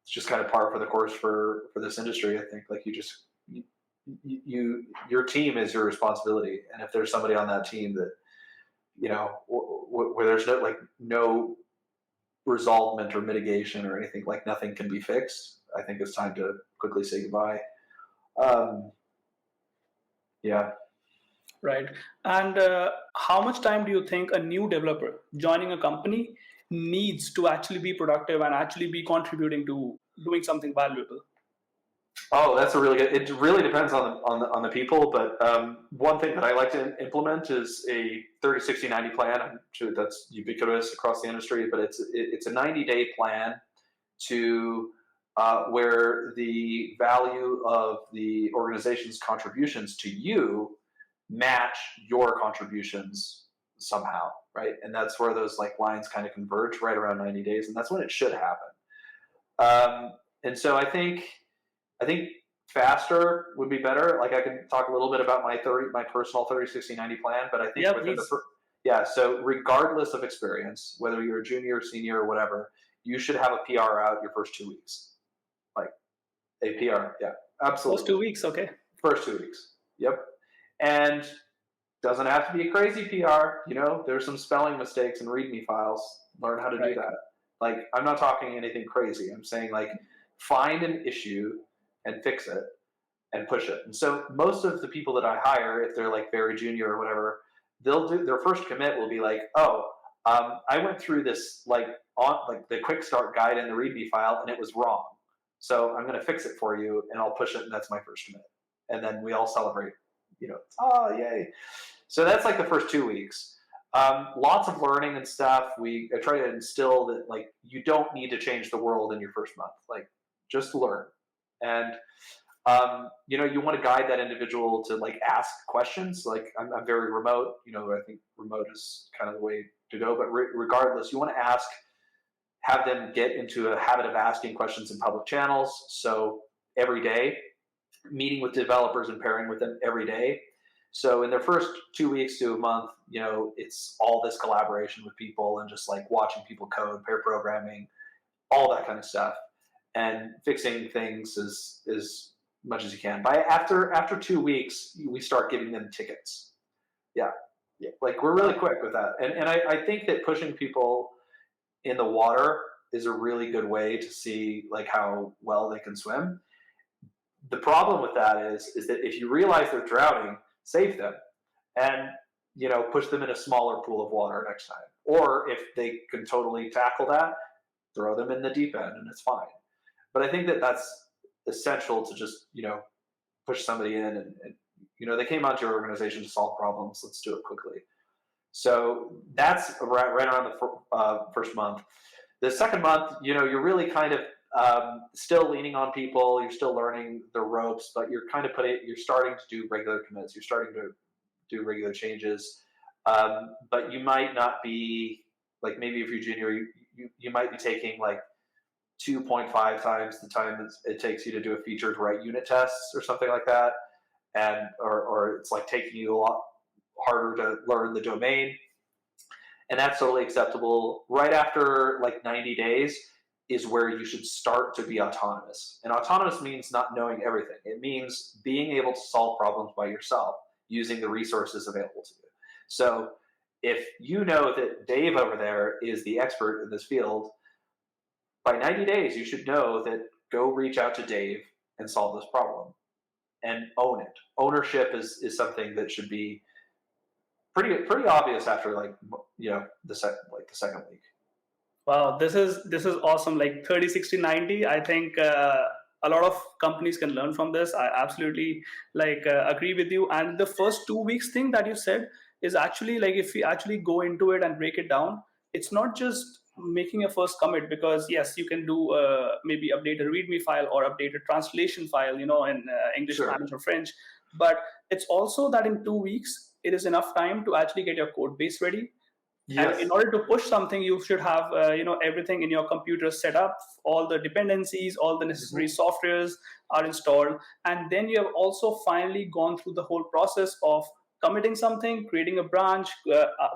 It's just kind of par for the course for this industry. I think, like, your team is your responsibility, and if there's somebody on that team that where there's no resolvement or mitigation or anything, like nothing can be fixed, I think it's time to quickly say goodbye. Yeah. Right. And how much time do you think a new developer joining a company needs to actually be productive and actually be contributing to doing something valuable? Oh, that's a really good. It really depends on the people, but one thing that I like to implement is a 30, 60, 90 plan. I'm sure that's ubiquitous across the industry, but it's a 90-day plan to where the value of the organization's contributions to you match your contributions somehow, right? And that's where those lines kind of converge right around 90 days, and that's when it should happen. And so I think faster would be better. Like, I can talk a little bit about my personal 30, 60, 90 plan, but I think so regardless of experience, whether you're a junior, senior, or whatever, you should have a PR out your first 2 weeks. Like, a PR, yeah, absolutely. First 2 weeks, okay. First 2 weeks, yep. And doesn't have to be a crazy PR. There's some spelling mistakes in README files. Learn how to do that. Like, I'm not talking anything crazy. I'm saying, like, find an issue and fix it and push it. And so most of the people that I hire, if they're very junior or whatever, they'll do their first commit will be like, I went through this the quick start guide in the README file and it was wrong. So I'm going to fix it for you and I'll push it, and that's my first commit. And then we all celebrate, oh, yay. So that's the first 2 weeks. Lots of learning and stuff. I try to instill that you don't need to change the world in your first month. Just learn. And you want to guide that individual to ask questions. I'm very remote. I think remote is kind of the way to go. But regardless, you want to have them get into a habit of asking questions in public channels. So every day, meeting with developers and pairing with them every day. So in their first 2 weeks to a month, it's all this collaboration with people and just watching people code, pair programming, all that kind of stuff, and fixing things as much as you can. After 2 weeks, we start giving them tickets. Yeah. We're really quick with that. And I think that pushing people in the water is a really good way to see how well they can swim. The problem with that is that if you realize they're drowning, save them and push them in a smaller pool of water next time. Or if they can totally tackle that, throw them in the deep end and it's fine. But I think that that's essential to just push somebody in and they came onto your organization to solve problems. Let's do it quickly. So that's right around the first month. The second month, you're really kind of Still leaning on people, you're still learning the ropes, but you're starting to do regular commits, you're starting to do regular changes. But you might not be, like, maybe if you're junior, you might be taking like 2.5 times the time it takes you to do a feature to write unit tests or something like that. And, or it's like taking you a lot harder to learn the domain. And that's totally acceptable. Right after like 90 days is where you should start to be autonomous. And autonomous means not knowing everything. It means being able to solve problems by yourself using the resources available to you. So if you know that Dave over there is the expert in this field, by 90 days, you should know that go reach out to Dave and solve this problem and own it. Ownership is something that should be pretty obvious after, like, the second week. Wow, this is awesome. Like 30, 60, 90. I think a lot of companies can learn from this. I absolutely agree with you. And the first 2 weeks thing that you said is actually, like, if we actually go into it and break it down, it's not just making a first commit, because yes, you can do maybe update a README file or update a translation file, in English, Sure. Spanish, or French. But it's also that in 2 weeks, it is enough time to actually get your code base ready. Yes. And in order to push something, you should have everything in your computer set up. All the dependencies, all the necessary softwares are installed, and then you have also finally gone through the whole process of committing something, creating a branch,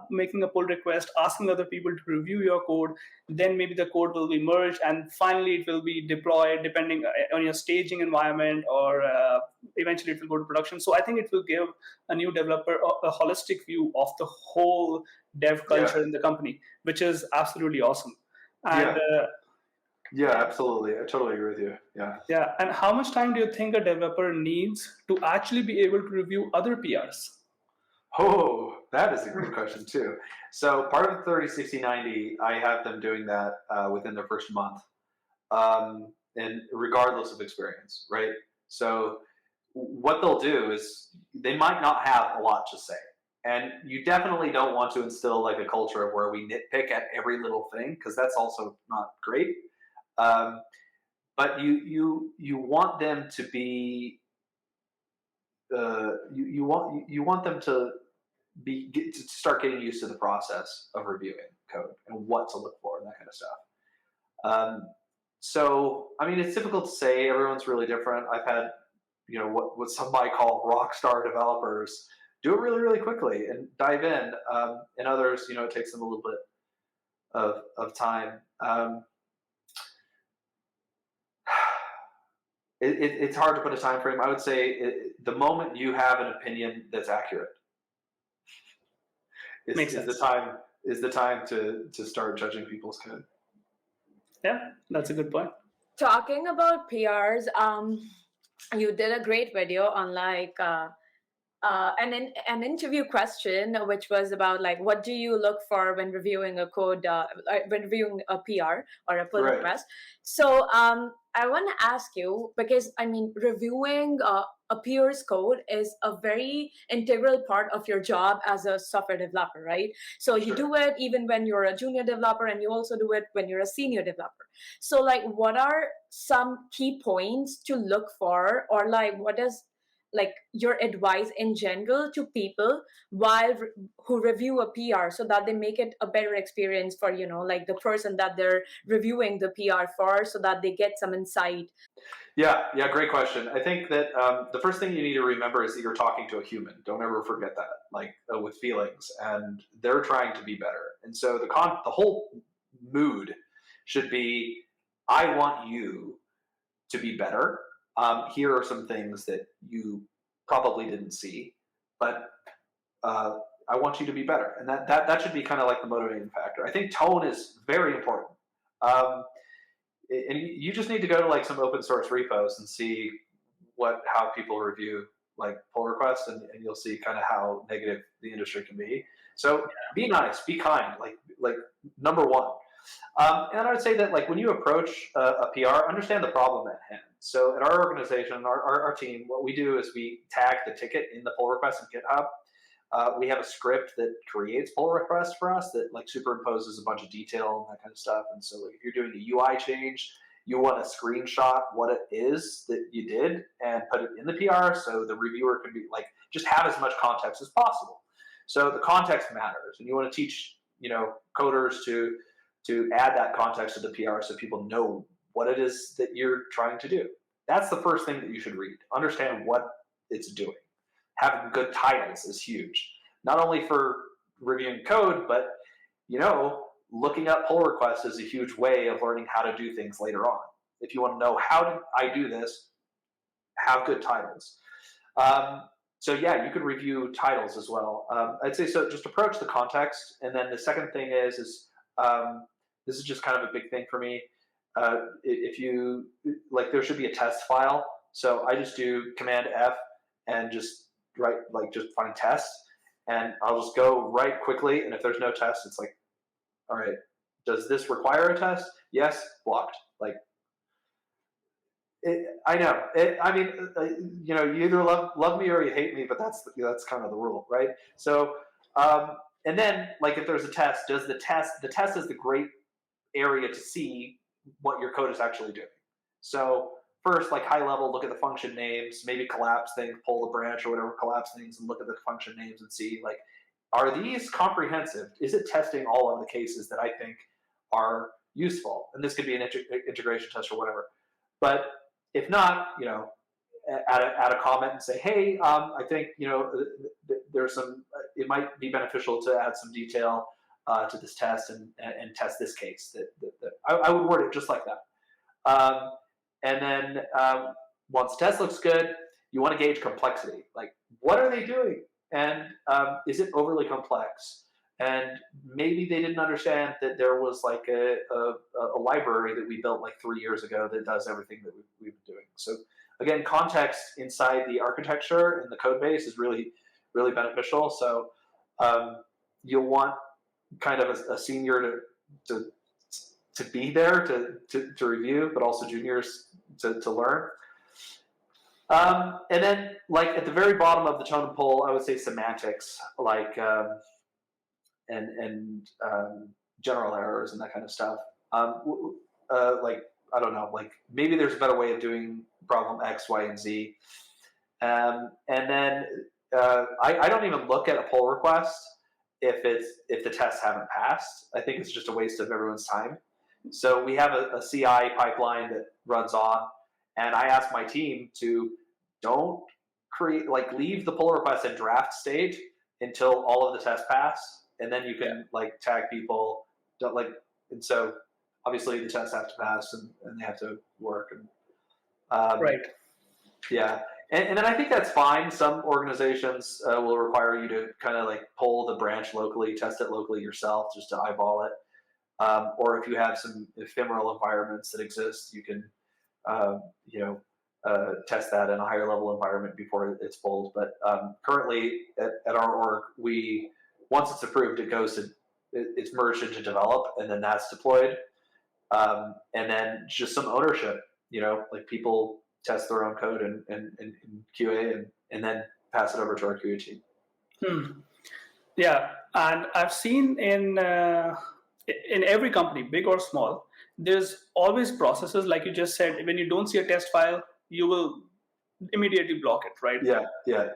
making a pull request, asking other people to review your code. Then maybe the code will be merged, and finally it will be deployed depending on your staging environment, or eventually it will go to production. So I think it will give a new developer a holistic view of the whole dev culture in the company, which is absolutely awesome. And yeah, absolutely. I totally agree with you. Yeah. Yeah. And how much time do you think a developer needs to actually be able to review other PRs? Oh, that is a good question too. So part of the 30, 60, 90, I have them doing that within their first month, and regardless of experience, right? So what they'll do is they might not have a lot to say. And you definitely don't want to instill like a culture of where we nitpick at every little thing, because that's also not great. But you want them to be you want them to to start getting used to the process of reviewing code and what to look for and that kind of stuff. So I mean, it's difficult to say. Everyone's really different. I've had what some might call rock star developers do it really, really quickly and dive in. And others, it takes them a little bit of time. It's hard to put a time frame. I would say the moment you have an opinion that's accurate is the time to start judging people's code. Yeah, that's a good point. Talking about PRs, you did a great video on an interview question, which was about like, what do you look for when reviewing a code, when reviewing a PR or a pull request? So I want to ask you, because I mean, reviewing a peer's code is a very integral part of your job as a software developer, right? So you do it even when you're a junior developer, and you also do it when you're a senior developer. So like, what are some key points to look for, or like, what is like your advice in general to people who review a PR, so that they make it a better experience for like the person that they're reviewing the PR for, so that they get some insight? Yeah, great question. I think that the first thing you need to remember is that you're talking to a human. Don't ever forget that, like with feelings, and they're trying to be better. And so the whole mood should be, I want you to be better. Here are some things that you probably didn't see, but I want you to be better. And that should be kind of like the motivating factor. I think tone is very important. And you just need to go to like some open source repos and see how people review like pull requests, and you'll see kind of how negative the industry can be. So be nice, be kind, like number one. And I would say that like when you approach a PR, understand the problem at hand. So at our organization, our team, what we do is we tag the ticket in the pull request in GitHub. We have a script that creates pull requests for us that like superimposes a bunch of detail and that kind of stuff. And so like if you're doing a UI change, you want to screenshot what it is that you did and put it in the PR so the reviewer can be like, just have as much context as possible. So the context matters, and you want to teach, coders to add that context to the PR so people know what it is that you're trying to do. That's the first thing that you should read. Understand what it's doing. Having good titles is huge, not only for reviewing code, but looking up pull requests is a huge way of learning how to do things later on. If you want to know how did I do this, have good titles. So yeah, you could review titles as well. I'd say so. Just approach the context, and then the second thing is this is just kind of a big thing for me. If you there should be a test file. So I just do Command F and just just find tests, and I'll just go right quickly. And if there's no test, it's like, all right, does this require a test? Yes, blocked. I know. You either love me or you hate me, but that's kind of the rule, right? So, and then if there's a test, does the test is the great area to see what your code is actually doing. So first, high level, look at the function names, maybe collapse things, pull the branch or whatever, collapse things, and look at the function names and see are these comprehensive? Is it testing all of the cases that I think are useful? And this could be an integration test or whatever. But if not, add a comment and say, hey, I think there's some. It might be beneficial to add some detail to this test and test this case. That I would word it just like that. And then once the test looks good, you want to gauge complexity. What are they doing? And is it overly complex? And maybe they didn't understand that there was a library that we built 3 years ago that does everything that we've been doing. So again, context inside the architecture and the code base is really, really beneficial. So you'll want kind of a senior to be there to review, but also juniors to learn. And then at the very bottom of the tone and pull, I would say semantics, and general errors and that kind of stuff. I don't know, maybe there's a better way of doing problem X, Y, and Z. And then I don't even look at a pull request if the tests haven't passed. I think it's just a waste of everyone's time. So we have a CI pipeline that runs on, and I ask my team to don't create, leave the pull request in draft state until all of the tests pass, and then you can tag people. And so obviously the tests have to pass and they have to work. And right. Yeah. And then I think that's fine. Some organizations will require you to kind of pull the branch locally, test it locally yourself just to eyeball it. Or if you have some ephemeral environments that exist, you can, test that in a higher level environment before it's pulled. But currently at our org, once it's approved, it's merged into develop, and then that's deployed. And then just some ownership, people test their own code and QA and then pass it over to our QA team. Yeah, and I've seen in every company, big or small, there's always processes, like you just said. When you don't see a test file, you will immediately block it, right? Yeah.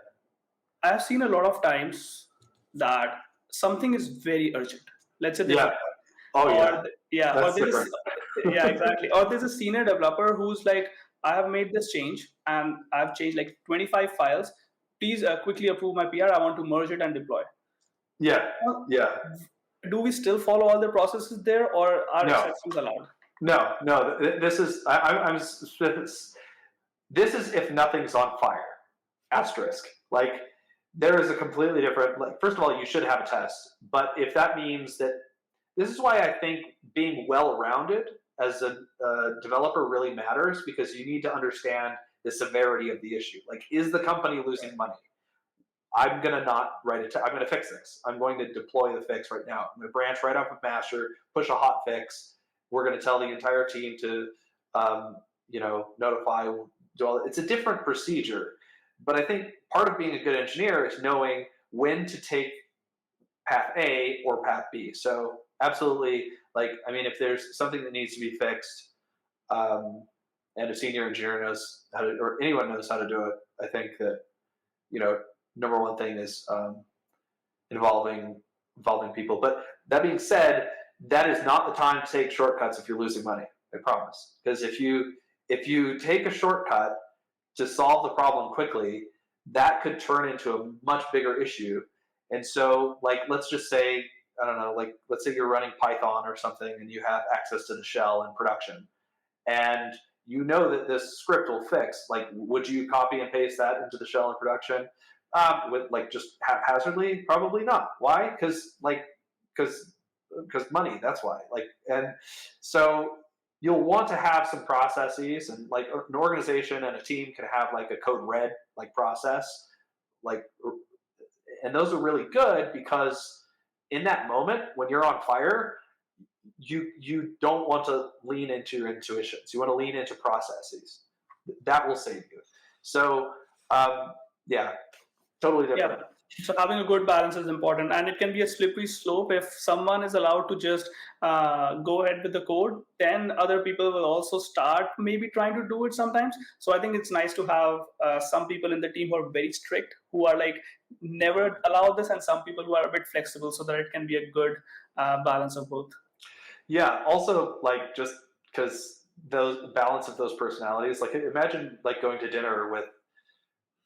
I've seen a lot of times that something is very urgent. Let's say yeah. Or exactly. Or there's a senior developer who's like, I have made this change and I've changed 25 files. Please quickly approve my PR. I want to merge it and deploy. Yeah. Do we still follow all the processes there, or are exceptions allowed? No. This is this is if nothing's on fire. Asterisk. There is a completely different. First of all, you should have a test, but if that means that, this is why I think being well-rounded as a developer really matters, because you need to understand the severity of the issue. Is the company losing money? I'm going to not write it. I'm going to fix this. I'm going to deploy the fix right now. I'm going to branch right off of master, push a hot fix. We're going to tell the entire team to, notify. Do all. It's a different procedure, but I think part of being a good engineer is knowing when to take path A or path B. So absolutely, if there's something that needs to be fixed, and a senior engineer knows how to, or anyone knows how to do it, I think that, number one thing is involving people. But that being said, that is not the time to take shortcuts if you're losing money. I promise. Because if you take a shortcut to solve the problem quickly, that could turn into a much bigger issue. And so, like, let's just say, I don't know, like, let's say you're running Python or something and you have access to the shell in production. And you know that this script will fix. Like, would you copy and paste that into the shell in production? With like just haphazardly? Probably not. Why? Because money. That's why. Like, and so you'll want to have some processes, and like an organization and a team can have like a code red like process, like, and those are really good because in that moment when you're on fire, you don't want to lean into your intuitions. You want to lean into processes. That will save you. So yeah, totally different. Yeah. So having a good balance is important, and it can be a slippery slope. If someone is allowed to just go ahead with the code, then other people will also start maybe trying to do it sometimes. So I think it's nice to have some people in the team who are very strict, who are like never allow this, and some people who are a bit flexible, so that it can be a good balance of both. Yeah. Also, like, just because those balance of those personalities, like, imagine like going to dinner with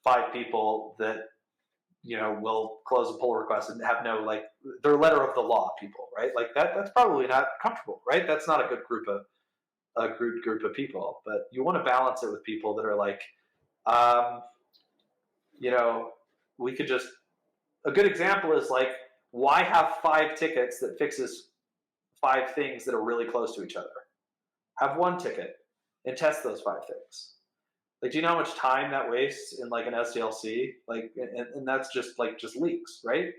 5 people that will close a pull request and have no, like, they're letter of the law people, right? Like that's probably not comfortable, right? That's not a good group of people. But you want to balance it with people that are like, we could just, a good example is like, why have 5 tickets that fixes 5 things that are really close to each other? Have 1 ticket and test those 5 things. Like, do you know how much time that wastes in like an SDLC? Like, and that's just leaks, right?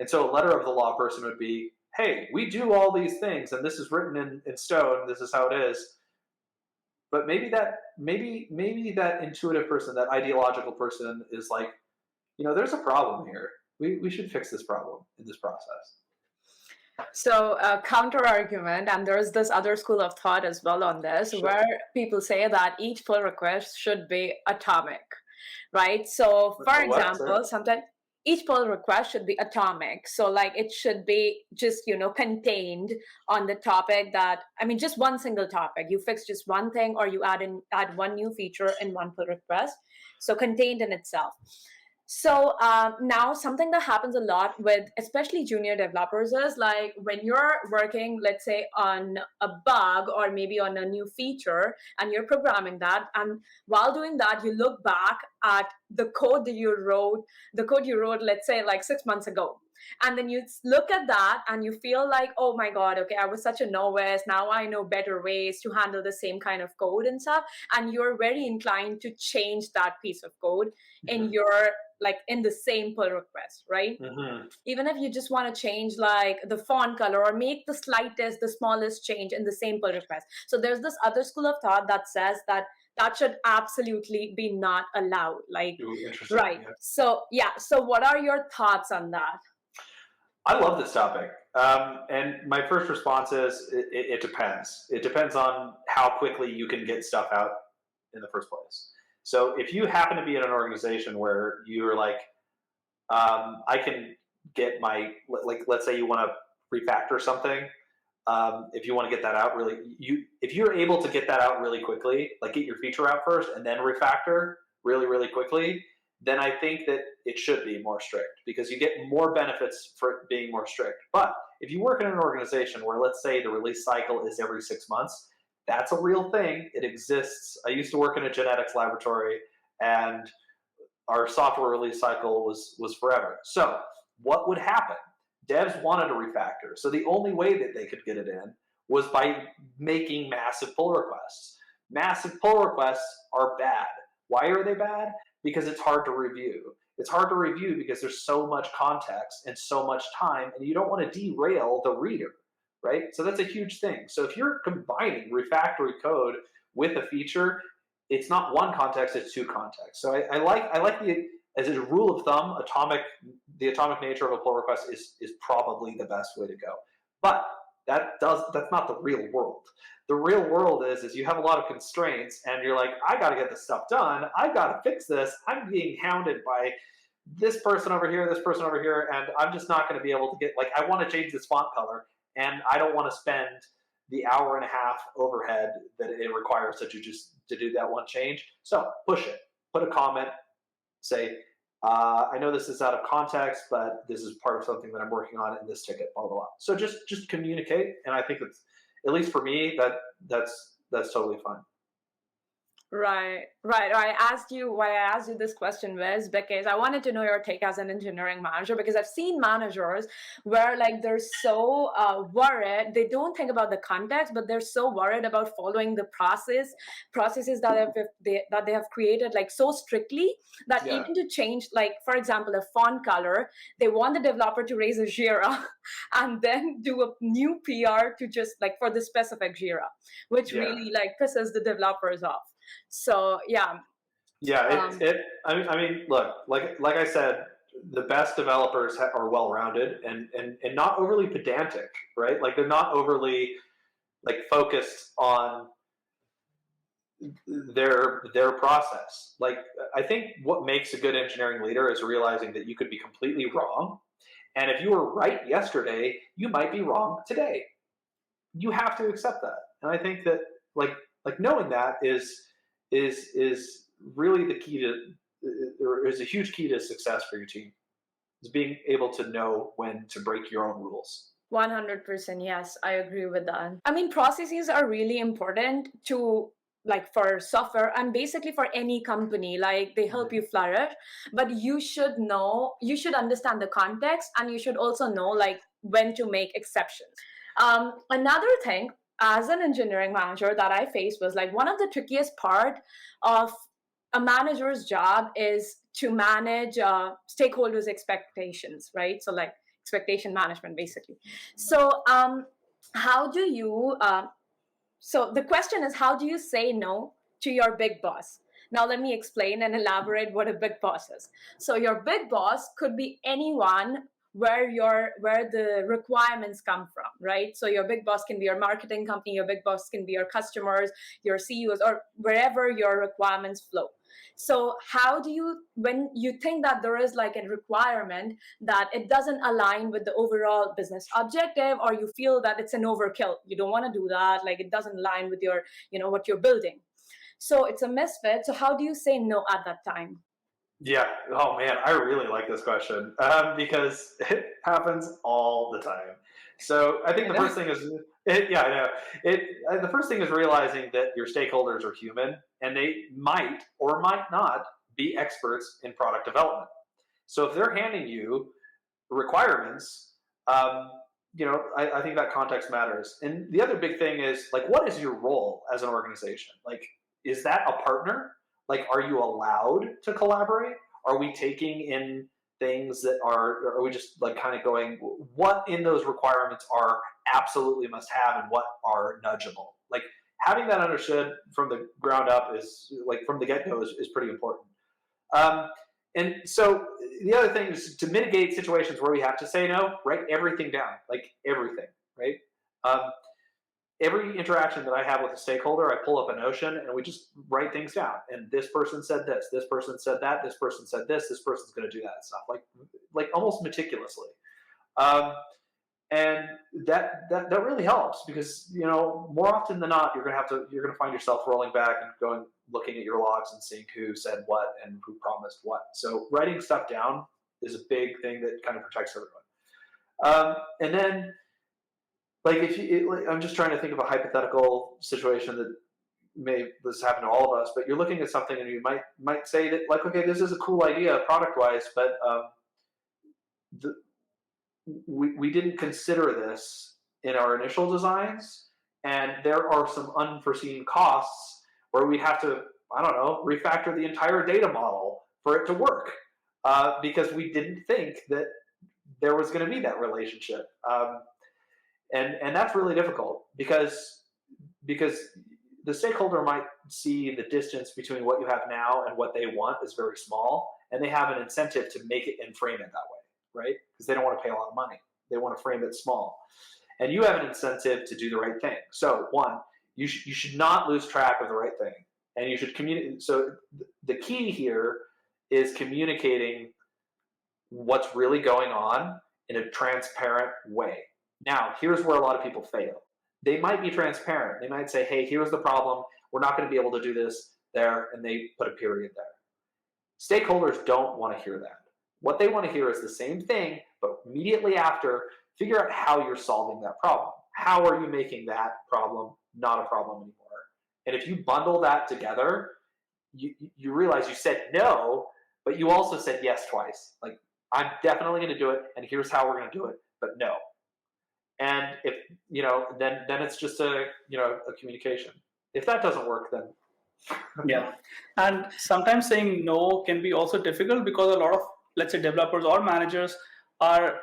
And so a letter of the law person would be, hey, we do all these things, and this is written in stone. This is how it is. But maybe that intuitive person, that ideological person, is like, there's a problem here. We should fix this problem in this process. So counter argument, and there's this other school of thought as well on this, Sure. where people say that each pull request should be atomic, right? So for example, sometimes each pull request should be atomic. So like it should be just, contained on the topic just one single topic. You fix just one thing, or you add one new feature in one pull request. So contained in itself. So now something that happens a lot with especially junior developers is like when you're working, let's say, on a bug or maybe on a new feature, and you're programming that, and while doing that, you look back at the code you wrote, let's say like 6 months ago. And then you look at that and you feel like, oh my God, okay, I was such a novice. Now I know better ways to handle the same kind of code and stuff. And you're very inclined to change that piece of code in the same pull request, right? Mm-hmm. Even if you just want to change like the font color or make the smallest change in the same pull request. So there's this other school of thought that says that should absolutely be not allowed. Like, interesting. Right. Yeah. So what are your thoughts on that? I love this topic. And my first response is it depends. It depends on how quickly you can get stuff out in the first place. So if you happen to be in an organization where you're like, I can get let's say you want to refactor something. If you want to get that out if you're able to get that out really quickly, like get your feature out first and then refactor really, really quickly, then I think that it should be more strict because you get more benefits for being more strict. But if you work in an organization where, let's say, the release cycle is every 6 months, that's a real thing. It exists. I used to work in a genetics laboratory, and our software release cycle was forever. So what would happen? Devs wanted to refactor. So the only way that they could get it in was by making massive pull requests. Massive pull requests are bad. Why are they bad? Because it's hard to review. It's hard to review because there's so much context and so much time, and you don't want to derail the reader, right? So that's a huge thing. So if you're combining refactory code with a feature, it's not one context, it's 2 contexts. So I like as a rule of thumb, the atomic nature of a pull request is probably the best way to go. But that's not the real world. The real world is you have a lot of constraints, and you're like, I got to get this stuff done. I got to fix this. I'm being hounded by this person over here, and I'm just not going to be able to get, like, I want to change this font color, and I don't want to spend the hour and a half overhead that it requires to do that one change. So push it, put a comment, say, I know this is out of context, but this is part of something that I'm working on in this ticket, blah, blah, blah. So just communicate. And I think it's, at least for me, that's totally fine. Right. I asked you why I asked you this question was because I wanted to know your take as an engineering manager, because I've seen managers where like they're so worried, they don't think about the context, but they're so worried about following the processes that they have created like so strictly that even to change, like for example, a font color, they want the developer to raise a Jira and then do a new PR to just like for the specific Jira, which really like pisses the developers off. So I mean, look, like I said, the best developers are well-rounded and not overly pedantic, right? Like they're not overly like focused on their process. Like I think what makes a good engineering leader is realizing that you could be completely wrong, and if you were right yesterday, you might be wrong today. You have to accept that, and I think that like knowing that is really the key to, or is a huge key to success for your team, is being able to know when to break your own rules. 100%. Yes, I agree with that. I mean, processes are really important to like for software and basically for any company, like they help you flourish, but you should understand the context, and you should also know like when to make exceptions. Another thing as an engineering manager that I faced was like one of the trickiest part of a manager's job is to manage stakeholders' expectations, right? So like expectation management, basically. So how do you? So the question is, how do you say no to your big boss? Now let me explain and elaborate what a big boss is. So your big boss could be anyone where the requirements come from, right? So your big boss can be your marketing company, your big boss can be your customers, your CEOs, or wherever your requirements flow. So how do you, when you think that there is like a requirement that it doesn't align with the overall business objective, or you feel that it's an overkill, you don't want to do that, like it doesn't align with your, what you're building. So it's a misfit. So how do you say no at that time? Yeah. Oh man, I really like this question because it happens all the time. So I think the first thing is, the first thing is realizing that your stakeholders are human, and they might or might not be experts in product development. So if they're handing you requirements, I think that context matters. And the other big thing is like, what is your role as an organization? Like, is that a partner? Like, are you allowed to collaborate? Are we taking in things that are we just like kind of going, what in those requirements are absolutely must have and what are nudgeable? Like having that understood from the ground up is like from the get-go is pretty important. And so the other thing is to mitigate situations where we have to say no, write everything down, like everything, right? Every interaction that I have with a stakeholder, I pull up a Notion and we just write things down. And this person said this person said that, this person said this person's going to do that stuff, like almost meticulously. And that really helps because more often than not, you're going to find yourself rolling back and looking at your logs and seeing who said what and who promised what. So writing stuff down is a big thing that kind of protects everyone. And then. Like I'm just trying to think of a hypothetical situation that this happen to all of us, but you're looking at something and you might say that like, okay, this is a cool idea product-wise, but we didn't consider this in our initial designs, and there are some unforeseen costs where we'd have to, I don't know, refactor the entire data model for it to work because we didn't think that there was going to be that relationship. And that's really difficult because the stakeholder might see the distance between what you have now and what they want is very small, and they have an incentive to make it and frame it that way, right? Because they don't want to pay a lot of money. They want to frame it small. and you have an incentive to do the right thing. So one, you should not lose track of the right thing, and you should communicate. So the key here is communicating what's really going on in a transparent way. Now, here's where a lot of people fail. They might be transparent. They might say, hey, here's the problem. We're not going to be able to do this there, and they put a period there. Stakeholders don't want to hear that. What they want to hear is the same thing, but immediately after, figure out how you're solving that problem. How are you making that problem not a problem anymore? And if you bundle that together, you realize you said no, but you also said yes twice. Like, I'm definitely going to do it, and here's how we're going to do it, but no. And if, then it's just a communication. If that doesn't work, then yeah. And sometimes saying no can be also difficult because a lot of, let's say, developers or managers are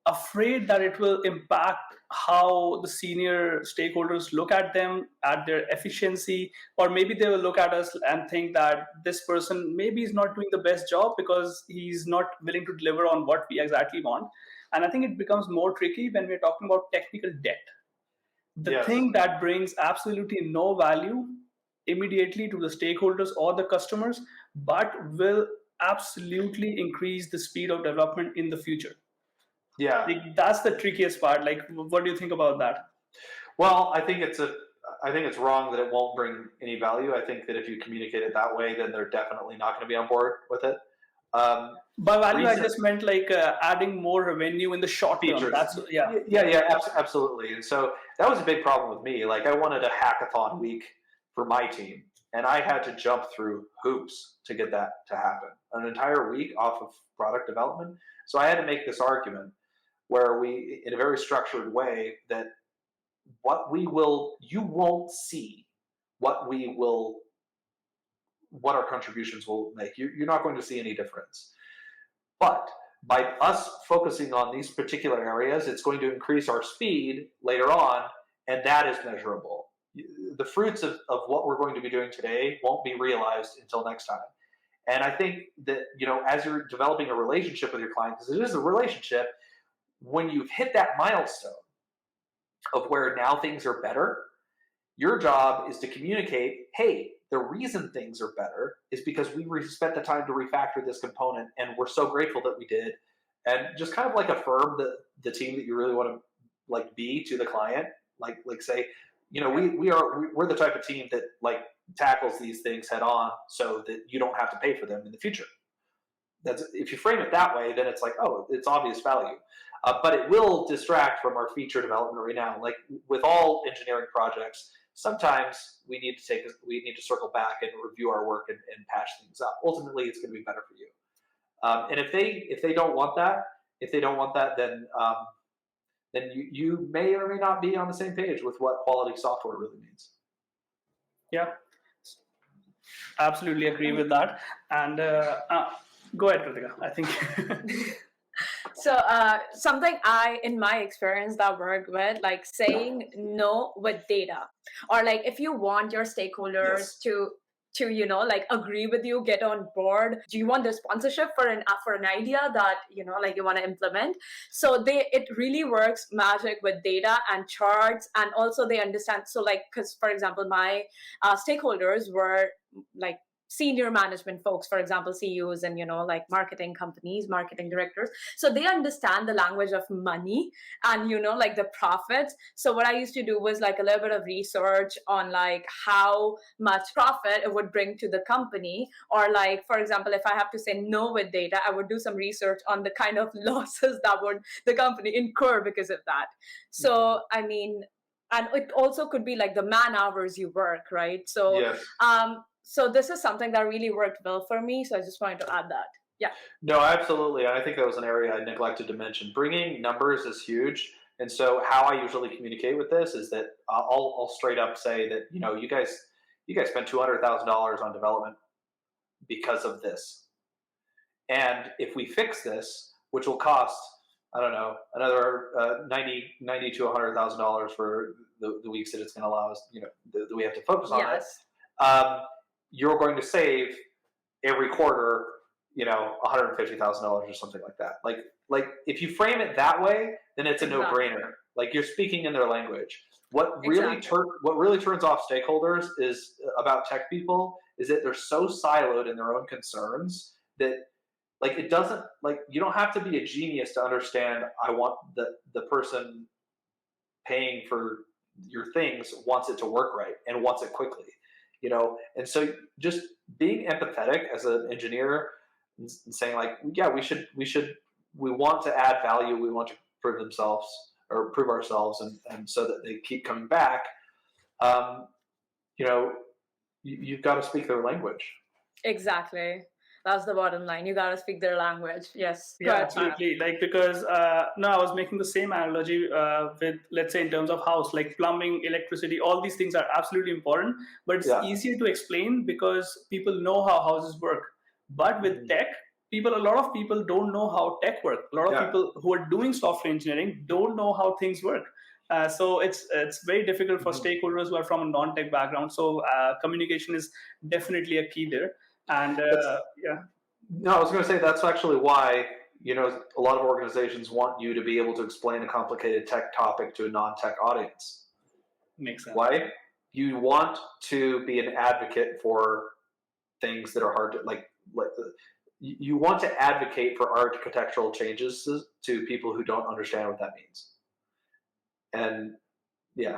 afraid that it will impact how the senior stakeholders look at them, at their efficiency, or maybe they will look at us and think that this person maybe is not doing the best job because he's not willing to deliver on what we exactly want. And I think it becomes more tricky when we're talking about technical debt. The thing that brings absolutely no value immediately to the stakeholders or the customers, but will absolutely increase the speed of development in the future. Yeah, that's the trickiest part. Like, what do you think about that? Well, I think it's wrong that it won't bring any value. I think that if you communicate it that way, then they're definitely not going to be on board with it. By value, I just meant like adding more revenue in the short term. Absolutely. And so that was a big problem with me. Like, I wanted a hackathon week for my team, and I had to jump through hoops to get that to happen. An entire week off of product development. So I had to make this argument where we, in a very structured way, that you won't see what our contributions will make. You're not going to see any difference. But by us focusing on these particular areas, it's going to increase our speed later on, and that is measurable. The fruits of what we're going to be doing today won't be realized until next time. And I think that, as you're developing a relationship with your client, because it is a relationship, when you've hit that milestone of where now things are better, your job is to communicate, hey, the reason things are better is because we spent the time to refactor this component, and we're so grateful that we did. And just kind of like affirm the team that you really want to be to the client, like say, we're the type of team that tackles these things head on so that you don't have to pay for them in the future. If you frame it that way, then it's like, oh, it's obvious value. But it will distract from our feature development right now. Like with all engineering projects, sometimes we need to circle back and review our work and patch things up. Ultimately, it's going to be better for you. And if they don't want that, then you may or may not be on the same page with what quality software really means. Yeah, absolutely agree with that. And go ahead, Kritika. I think. So something in my experience that worked with, like saying no with data, or like if you want your stakeholders to agree with you, get on board. Do you want the sponsorship for an idea that you want to implement? So it really works magic with data and charts, and also they understand. So because for example, my stakeholders were like senior management folks, for example, CEOs and marketing companies, marketing directors. So they understand the language of money and the profits. So what I used to do was a little bit of research on how much profit it would bring to the company, or for example, if I have to say no with data, I would do some research on the kind of losses that would the company incur because of that. So I mean, and it also could be the man hours you work, right? So so this is something that really worked well for me. So I just wanted to add that. Yeah. No, absolutely. I think that was an area I neglected to mention. Bringing numbers is huge. And so how I usually communicate with this is that I'll straight up say that, you guys spent $200,000 on development because of this. And if we fix this, which will cost, I don't know, another $90 to $100,000 for the weeks that it's going to allow us, that we have to focus on it. You're going to save every quarter, $150,000 or something like that. Like if you frame it that way, then it's a no-brainer. Like you're speaking in their language. Exactly. What really turns off stakeholders is about tech people is that they're so siloed in their own concerns that like it doesn't like you don't have to be a genius to understand I want the person paying for your things wants it to work right and wants it quickly, you know. And so just being empathetic as an engineer and saying like, yeah, we want to add value, we want to prove themselves or prove ourselves, and so that they keep coming back. Um, you know, you've got to speak their language. Exactly. That's the bottom line. You gotta speak their language. Yes. Go Yeah, ahead, Pranav. absolutely. Like because no, I was making the same analogy with, let's say, in terms of house, like plumbing, electricity, all these things are absolutely important, but it's Yeah. easier to explain because people know how houses work. But with tech, a lot of people don't know how tech work. A lot of Yeah. people who are doing software engineering don't know how things work. So it's very difficult for stakeholders who are from a non-tech background. So communication is definitely a key there. And yeah. No, I was going to say that's actually why, you know, a lot of organizations want you to be able to explain a complicated tech topic to a non-tech audience. Makes sense. Why? You want to be an advocate for things that are hard to you want to advocate for architectural changes to people who don't understand what that means. And yeah.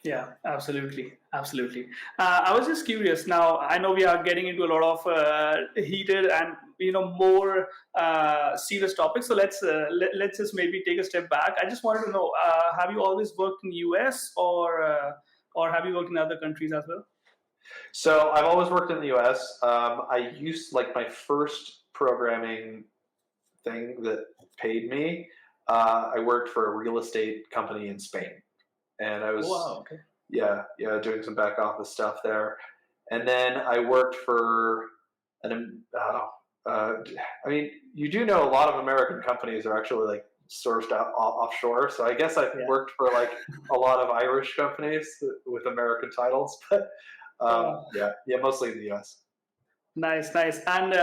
Yeah, absolutely, absolutely. I was just curious. Now, I know we are getting into a lot of heated and more serious topics. So let's just maybe take a step back. I just wanted to know: have you always worked in US or have you worked in other countries as well? So I've always worked in the US. I used like my first programming thing that paid me. I worked for a real estate company in Spain. And I was, Wow, okay. yeah, doing some back office stuff there. And then I worked for I mean, you do know a lot of American companies are actually like sourced out offshore. So I guess I've Yeah. worked for like a lot of Irish companies with American titles, but Wow. yeah, mostly in the US. Nice, nice. And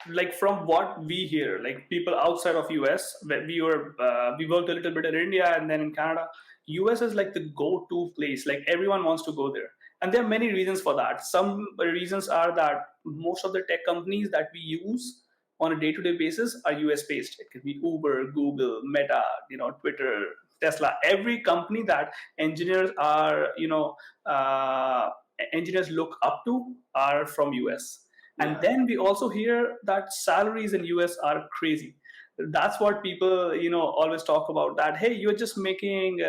like from what we hear, like people outside of US, we worked a little bit in India and then in Canada. US is like the go-to place. Like everyone wants to go there, and there are many reasons for that. Some reasons are that most of the tech companies that we use on a day-to-day basis are US based. It could be Uber, Google, Meta, Twitter, Tesla. Every company that engineers are, engineers look up to are from US. And Yeah. then we also hear that salaries in US are crazy. That's what people, always talk about. That hey, you're just making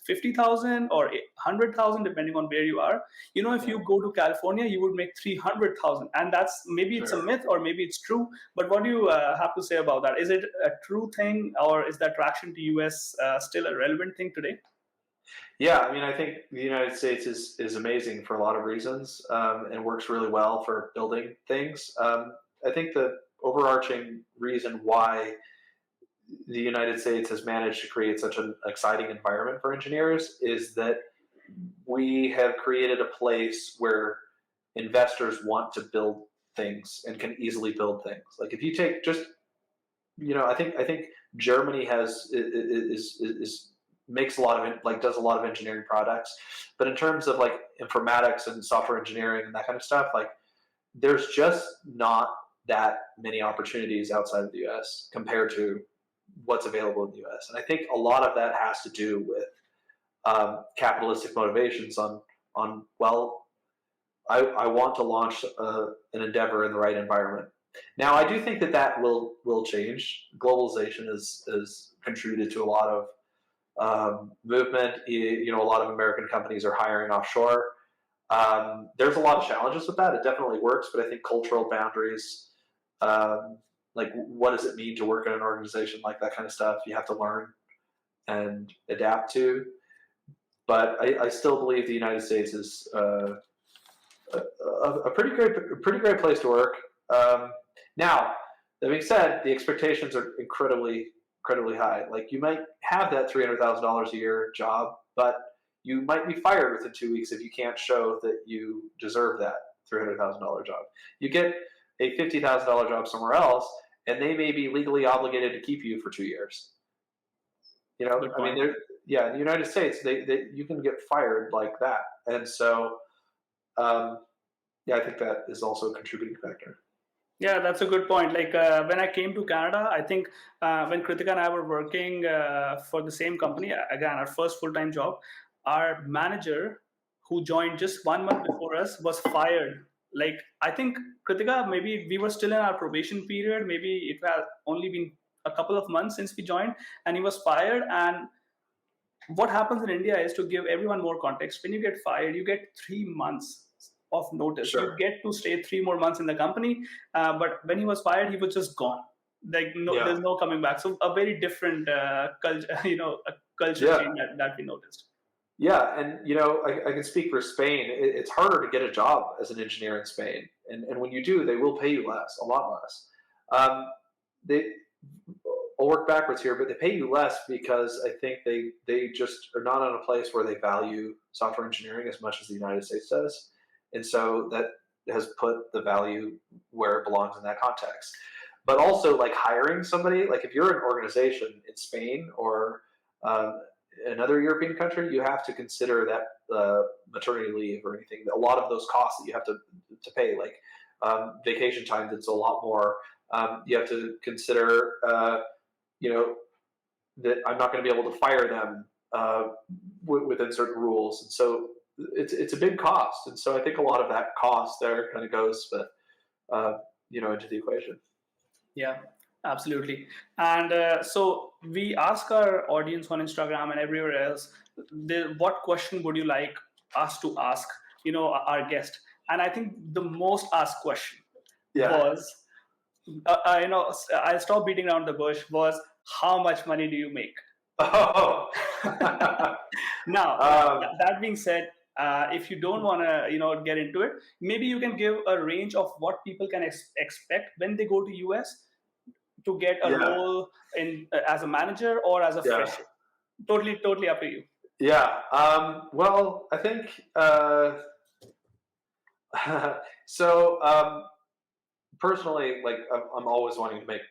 50,000 or 100,000, depending on where you are. If Yeah. you go to California, you would make 300,000, and that's maybe it's a Sure. myth or maybe it's true. But what do you have to say about that? Is it a true thing, or is the attraction to US still a relevant thing today? Yeah, I mean, I think the United States is amazing for a lot of reasons, and works really well for building things. I think the overarching reason why the United States has managed to create such an exciting environment for engineers is that we have created a place where investors want to build things and can easily build things. Like if you take just, I think Germany is makes a lot of like does a lot of engineering products, but in terms of like informatics and software engineering and that kind of stuff, like there's just not that many opportunities outside of the US compared to what's available in the US. And I think a lot of that has to do with capitalistic motivations on well, I want to launch an endeavor in the right environment. Now, I do think that will change. Globalization has contributed to a lot of movement. A lot of American companies are hiring offshore. There's a lot of challenges with that. It definitely works, but I think cultural boundaries, like what does it mean to work in an organization, like that kind of stuff, you have to learn and adapt to. But I still believe the United States is a pretty great place to work. Now, that being said, the expectations are incredibly high. Like you might have that $300,000 a year job, but you might be fired within 2 weeks if you can't show that you deserve that $300,000 job. You get a $50,000 job somewhere else, and they may be legally obligated to keep you for 2 years. Good I mean, point. in the United States, you can get fired like that, and so I think that is also a contributing factor. Yeah, that's a good point. Like when I came to Canada, I think when Kritika and I were working for the same company, again, our first full-time job, our manager who joined just 1 month before us was fired. Like, I think, Kritika, maybe we were still in our probation period. Maybe it had only been a couple of months since we joined, and he was fired. And what happens in India is, to give everyone more context, when you get fired, you get 3 months of notice. You Sure. get to stay 3 more months in the company. But when he was fired, he was just gone. Like, no, Yeah. there's no coming back. So a very different culture, a culture Yeah. change that we noticed. Yeah, and I can speak for Spain. It's harder to get a job as an engineer in Spain, and when you do, they will pay you less, a lot less. They, I'll work backwards here, but they pay you less because I think they just are not in a place where they value software engineering as much as the United States does, and so that has put the value where it belongs in that context. But also, like hiring somebody, like if you're an organization in Spain or um, another European country, you have to consider that maternity leave or anything. A lot of those costs that you have to pay, like vacation time, that's a lot more. You have to consider, that I'm not going to be able to fire them within certain rules, and so it's a big cost. And so I think a lot of that cost there kind of goes, into the equation. Yeah, absolutely. And so we ask our audience on Instagram and everywhere else, what question would you like us to ask, our guest? And I think the most asked question Yeah. was, I stopped beating around the bush, was how much money do you make? Oh. Now, um, that being said, if you don't want to, get into it, maybe you can give a range of what people can expect when they go to US to get a yeah. role in as a manager or as a Yeah. fresher. Totally up to you. Yeah. Well, I think so. Personally, like I'm always wanting to make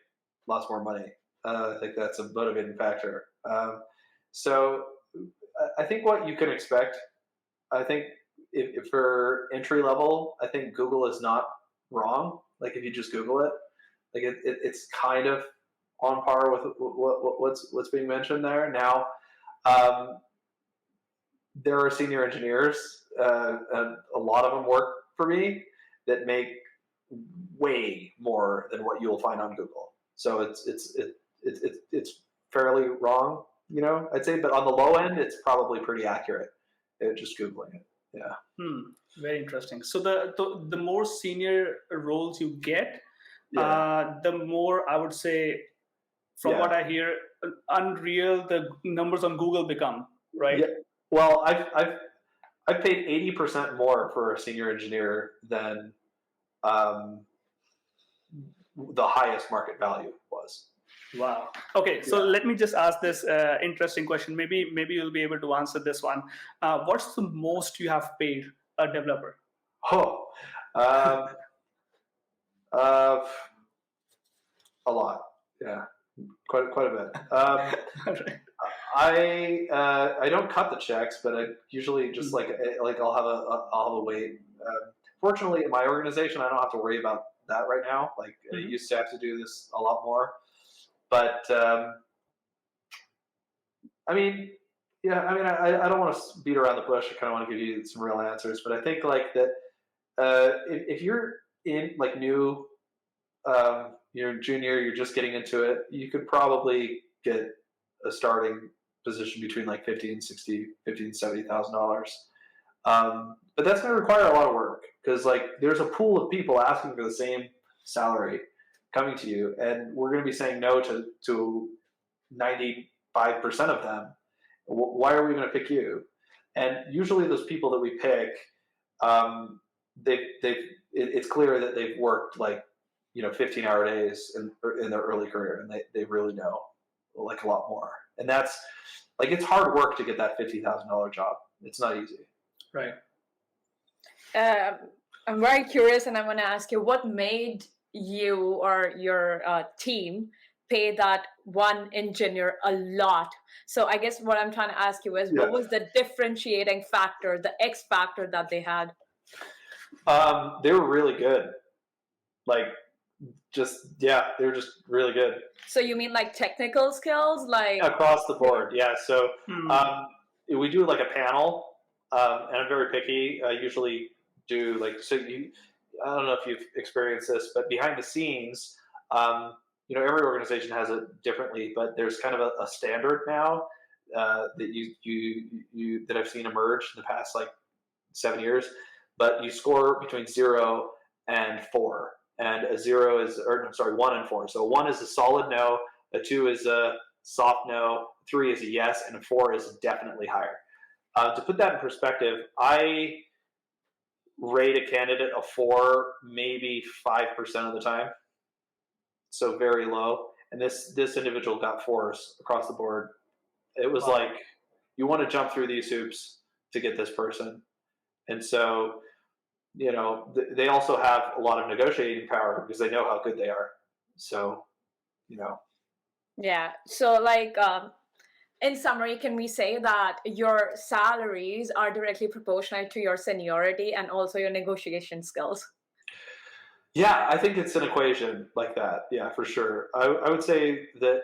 lots more money. I think that's a motivating factor. So I think what you can expect. I think if for entry level, I think Google is not wrong. Like if you just Google it, like it's kind of on par with what's being mentioned there. Now, um, there are senior engineers, and a lot of them work for me that make way more than what you'll find on Google. So it's fairly wrong, I'd say. But on the low end, it's probably pretty accurate. Just Googling it. Yeah. Very interesting. So the more senior roles you get, Yeah. the more, I would say, from Yeah. what I hear, unreal the numbers on Google become, right? Yeah. Well, I've paid 80% more for a senior engineer than um, the highest market value was. Wow. Okay, so Yeah. let me just ask this interesting question. Maybe you'll be able to answer this one. What's the most you have paid a developer? Oh, um, uh, a lot. Yeah, quite a bit. I don't cut the checks, but I usually just like I'll have a wait. Fortunately, in my organization, I don't have to worry about that right now. Like I used to have to do this a lot more, but I mean, yeah, I mean, I don't want to beat around the bush. I kind of want to give you some real answers, but I think like that if you're in like new, you're junior, you're just getting into it, you could probably get a starting position between like $50,000 and $70,000. But that's going to require a lot of work because like there's a pool of people asking for the same salary coming to you, and we're going to be saying no to 95% of them. Why are we going to pick you? And usually those people that we pick, it's clear that they've worked like 15-hour days in their early career, and they really know like a lot more. And that's like it's hard work to get that $50,000 job. It's not easy. Right. I'm very curious, and I want to ask you, what made you or your team pay that one engineer a lot. So I guess what I'm trying to ask you is, Yeah. what was the differentiating factor, the X factor that they had? They were really good. Like, they were just really good. So you mean like technical skills, like Across the board, yeah. So Hmm. we do like a panel, and I'm very picky. I usually do like I don't know if you've experienced this, but behind the scenes, every organization has it differently. But there's kind of a standard now that that I've seen emerge in the past like 7 years. But you score between 0 and 4, and a 0 is, or I'm sorry, 1 and 4. So 1 is a solid no, a 2 is a soft no, 3 is a yes, and a 4 is definitely higher. To put that in perspective, I rate a candidate a 4 maybe 5% of the time, so very low. And this individual got 4s across the board. It was like, you want to jump through these hoops to get this person. And so, they also have a lot of negotiating power because they know how good they are. So, Yeah. So like in summary, can we say that your salaries are directly proportional to your seniority and also your negotiation skills? Yeah, I think it's an equation like that. Yeah, for sure. I would say that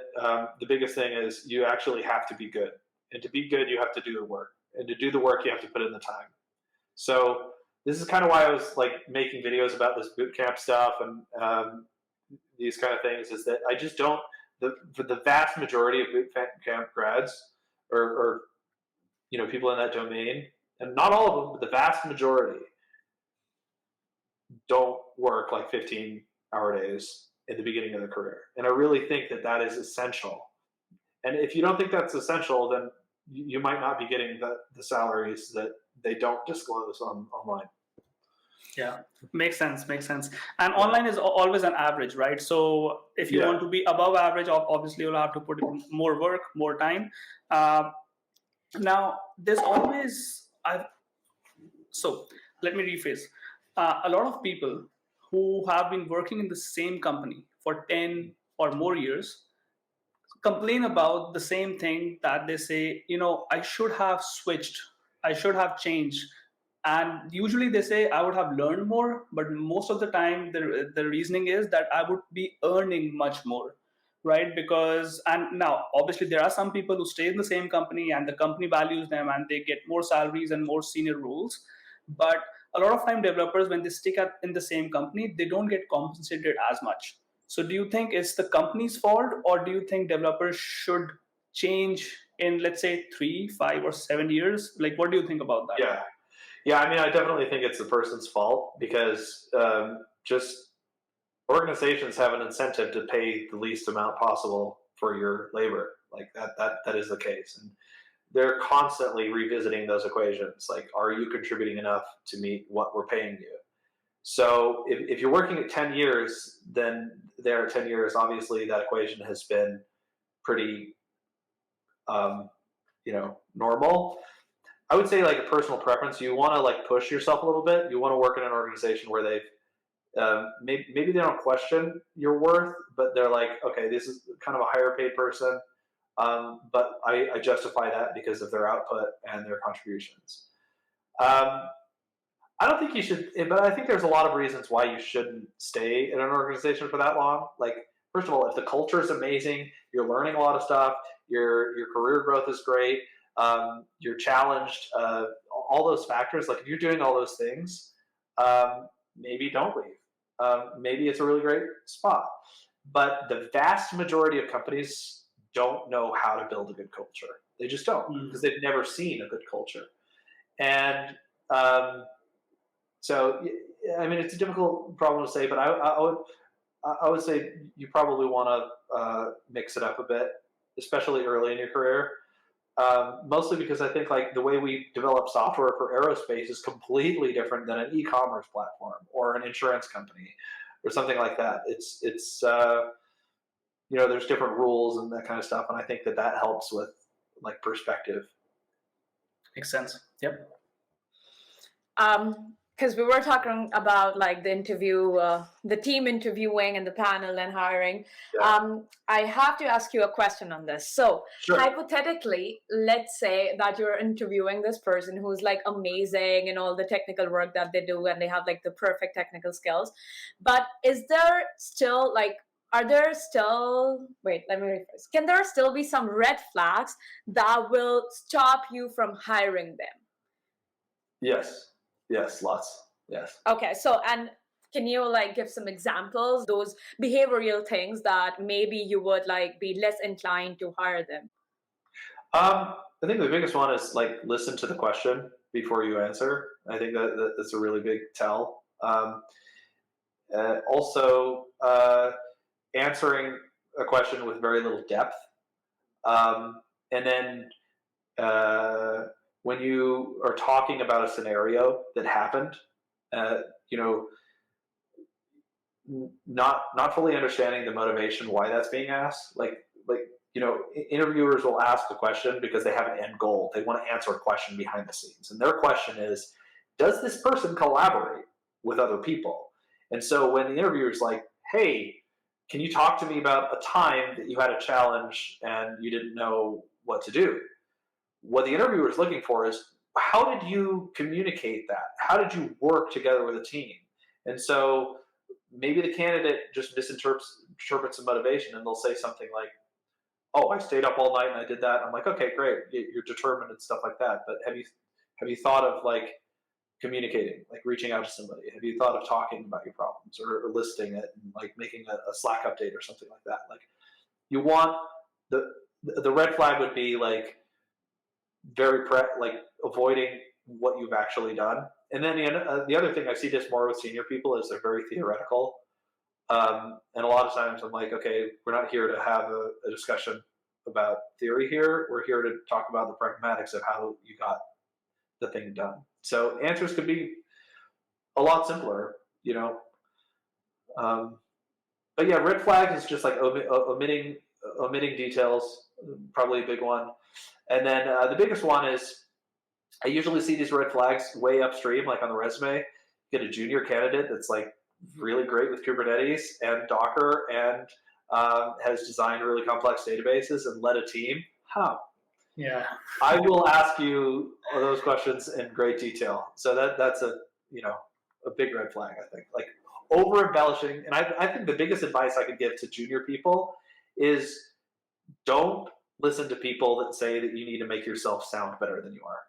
the biggest thing is you actually have to be good. And to be good, you have to do the work. And to do the work, you have to put in the time. So this is kind of why I was like making videos about this bootcamp stuff and these kind of things, is that I just don't, for the vast majority of bootcamp grads or people in that domain, and not all of them, but the vast majority don't work like 15-hour days in the beginning of the career. And I really think that that is essential. And if you don't think that's essential, then you might not be getting the salaries that they don't disclose online. Yeah, makes sense. And online is always an average, right? So if you want to be above average, obviously you'll have to put in more work, more time. Now, there's always, so let me rephrase. A lot of people who have been working in the same company for 10 or more years complain about the same thing, that they say, I should have switched, I should have changed. And usually they say, I would have learned more, but most of the time the reasoning is that I would be earning much more, right? Because, and now obviously there are some people who stay in the same company and the company values them and they get more salaries and more senior roles. But a lot of time developers, when they stick in the same company, they don't get compensated as much. So do you think it's the company's fault, or do you think developers should change in, let's say, 3, 5, or 7 years? Like, what do you think about that? Yeah. I mean, I definitely think it's the person's fault because just organizations have an incentive to pay the least amount possible for your labor. Like that is the case, and they're constantly revisiting those equations. Like, are you contributing enough to meet what we're paying you? So if you're working at 10 years, then there at 10 years, obviously that equation has been pretty, normal. I would say like a personal preference, you want to like push yourself a little bit. You want to work in an organization where maybe they don't question your worth, but they're like, okay, this is kind of a higher paid person, but I justify that because of their output and their contributions. I don't think you should, but I think there's a lot of reasons why you shouldn't stay in an organization for that long. Like, first of all, if the culture is amazing, you're learning a lot of stuff, your career growth is great, you're challenged, all those factors. Like, if you're doing all those things, maybe don't leave. Maybe it's a really great spot. But the vast majority of companies don't know how to build a good culture. They just don't, because they've never seen a good culture. And so, I mean, it's a difficult problem to say, but I would say you probably want to mix it up a bit, especially early in your career. Mostly because I think like the way we develop software for aerospace is completely different than an e-commerce platform or an insurance company or something like that. It's there's different rules and that kind of stuff, and I think that helps with like perspective. Makes sense. Yep. because we were talking about like the interview, the team interviewing and the panel and hiring. Yeah. I have to ask you a question on this. So Sure. hypothetically, let's say that you're interviewing this person who's like amazing in all the technical work that they do and they have like the perfect technical skills. But is there still like, are there still, wait, let me rephrase. Can there still be some red flags that will stop you from hiring them? Yes, lots. Yes. Okay, so and can you like give some examples, those behavioral things that maybe you would like be less inclined to hire them? I think the biggest one is like listen to the question before you answer. I think that's a really big tell. Also, answering a question with very little depth, and then when you are talking about a scenario that happened, you know, not fully understanding the motivation why that's being asked. Like interviewers will ask a question because they have an end goal. They want to answer a question behind the scenes, and their question is, does this person collaborate with other people? And so when the interviewer's like, hey, can you talk to me about a time that you had a challenge and you didn't know what to do? What the interviewer is looking for is, how did you communicate that? How did you work together with a team? And so maybe the candidate just misinterprets the motivation, and they'll say something like, oh, I stayed up all night and I did that. I'm like, okay, great. You're determined and stuff like that. But have you thought of like communicating, like reaching out to somebody? Have you thought of talking about your problems or listing it and like making a Slack update or something like that? Like you want the red flag would be like like avoiding what you've actually done. And then the other thing I see this more with senior people is they're very theoretical. And a lot of times I'm like, okay, we're not here to have a discussion about theory here. We're here to talk about the pragmatics of how you got the thing done. So answers could be a lot simpler, you know. But yeah, red flag is just like omitting details, probably a big one. And then the biggest one is I usually see these red flags way upstream, like on the resume. Get a junior candidate that's like really great with Kubernetes and Docker and has designed really complex databases and led a team. How? Yeah. I will ask you those questions in great detail. So that's a big red flag, I think. Like over embellishing, and I think the biggest advice I could give to junior people is don't listen to people that say that you need to make yourself sound better than you are.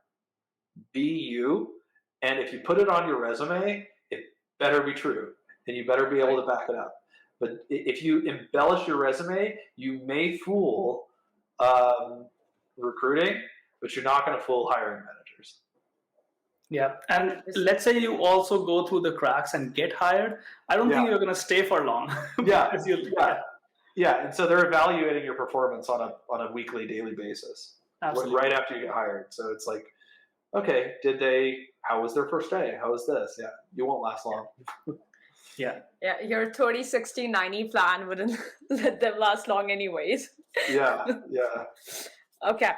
Be you, and if you put it on your resume, it better be true, and you better be able to back it up. But if you embellish your resume, you may fool recruiting, but you're not going to fool hiring managers. Yeah, and let's say you also go through the cracks and get hired. I don't think you're going to stay for long. Yeah, and so they're evaluating your performance on a weekly, daily basis. Absolutely. Right after you get hired. So it's like, okay, how was their first day? How was this? Yeah, you won't last long. Yeah, your 30, 60, 90 plan wouldn't let them last long anyways. Yeah. Okay,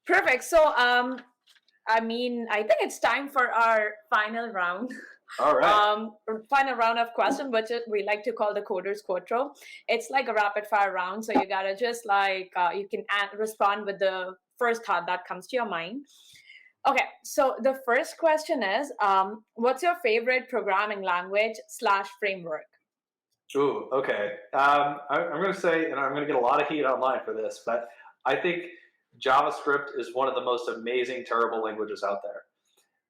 perfect. So I think it's time for our final round. All right. Final round of question, which we like to call the Coder's Quattro. It's like a rapid fire round, so you gotta just like you can respond with the first thought that comes to your mind. Okay, so the first question is, what's your favorite programming language / framework? Ooh, okay. I'm going to say, and I'm going to get a lot of heat online for this, but I think JavaScript is one of the most amazing, terrible languages out there.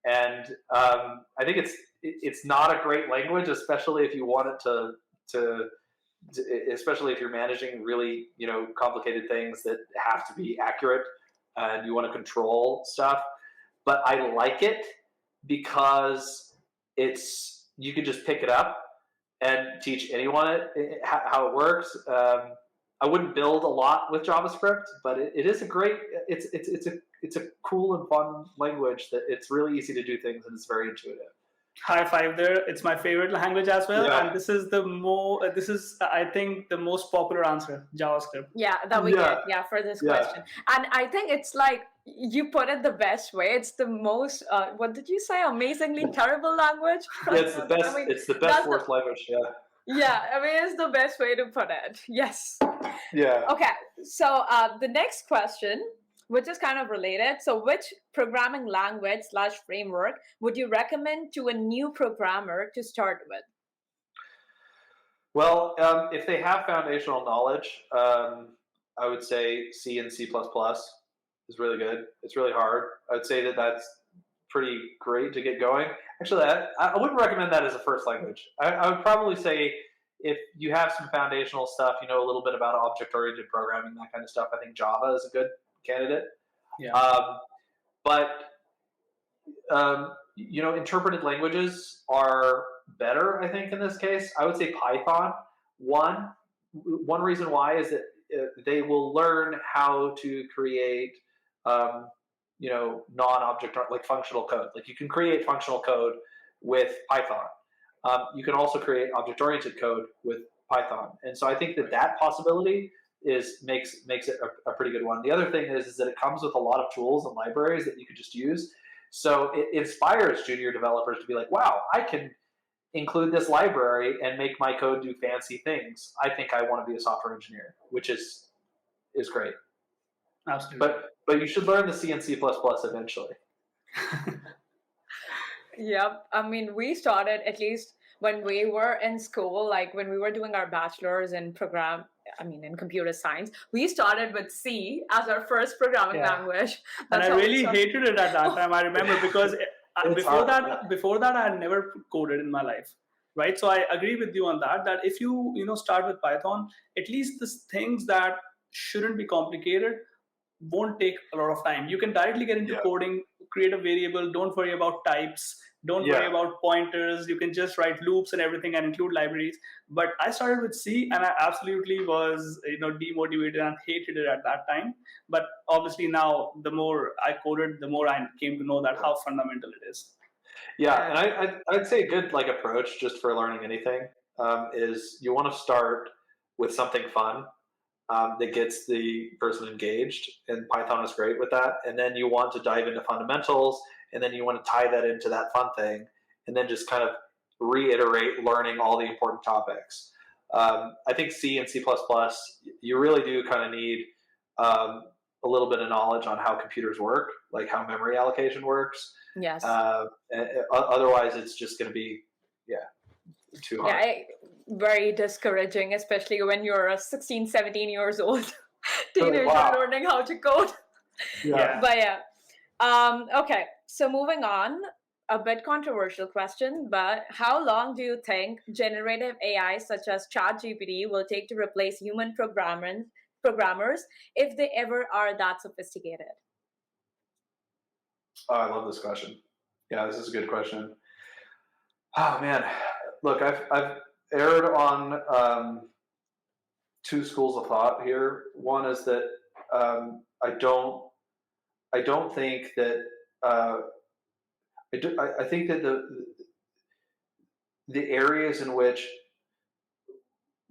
And I think it's not a great language, especially if you want it to especially if you're managing really complicated things that have to be accurate and you want to control stuff. But I like it because you can just pick it up and teach anyone how it works. I wouldn't build a lot with JavaScript, but it is it's a cool and fun language that it's really easy to do things and it's very intuitive. High five there. It's my favorite language as well. Yeah. And this is I think the most popular answer, JavaScript. Yeah, that we get for this question. And I think it's like You put it the best way. It's the most, what did you say? Amazingly terrible language. Yeah, it's the best. I mean, It's the best that's the, worst language. Yeah. yeah. I mean, it's the best way to put it. Yes. Yeah. Okay. So the next question, which is kind of related. So, which programming language / framework would you recommend to a new programmer to start with? Well, if they have foundational knowledge, I would say C and C++ is really good. It's really hard. I would say that that's pretty great to get going. Actually, I wouldn't recommend that as a first language. I would probably say if you have some foundational stuff, you know a little bit about object-oriented programming, that kind of stuff, I think Java is a good candidate. Yeah. But you know, interpreted languages are better, I think, in this case. I would say Python. One reason why is that they will learn how to create, you know, non-object like functional code. Like you can create functional code with Python. You can also create object-oriented code with Python, and so I think that that possibility makes it a pretty good one. The other thing is that it comes with a lot of tools and libraries that you could just use. So it inspires junior developers to be like, wow, I can include this library and make my code do fancy things. I think I want to be a software engineer, which is great. Absolutely. But you should learn the C and C++ eventually. Yep. I mean, we started, at least when we were in school, like when we were doing our bachelor's in in computer science, we started with C as our first programming language. And That's I how we really started. hated it at that time. I remember because It's hard, before that, I had never coded in my life, right? So I agree with you on that. That if you start with Python, at least the things that shouldn't be complicated won't take a lot of time. You can directly get into coding, create a variable, don't worry about types, don't worry about pointers. You can just write loops and everything and include libraries. But I started with C and I absolutely was demotivated and hated it at that time. But obviously now the more I coded, the more I came to know that how fundamental it is. Yeah, and I'd say a good like approach just for learning anything is you want to start with something fun that gets the person engaged, and Python is great with that. And then you want to dive into fundamentals, and then you want to tie that into that fun thing, and then just kind of reiterate learning all the important topics. I think C and C++, you really do kind of need a little bit of knowledge on how computers work, like how memory allocation works. Yes. Otherwise, it's just going to be, too hard. Yeah, very discouraging, especially when you're 16, 17 years old teenager learning how to code. Yeah. But yeah. Okay, so moving on, a bit controversial question, but how long do you think generative AI such as ChatGPT will take to replace human programmers if they ever are that sophisticated? Oh, I love this question. Yeah, this is a good question. Oh man, look, I've erred on two schools of thought here. One is that I don't think that I think that the areas in which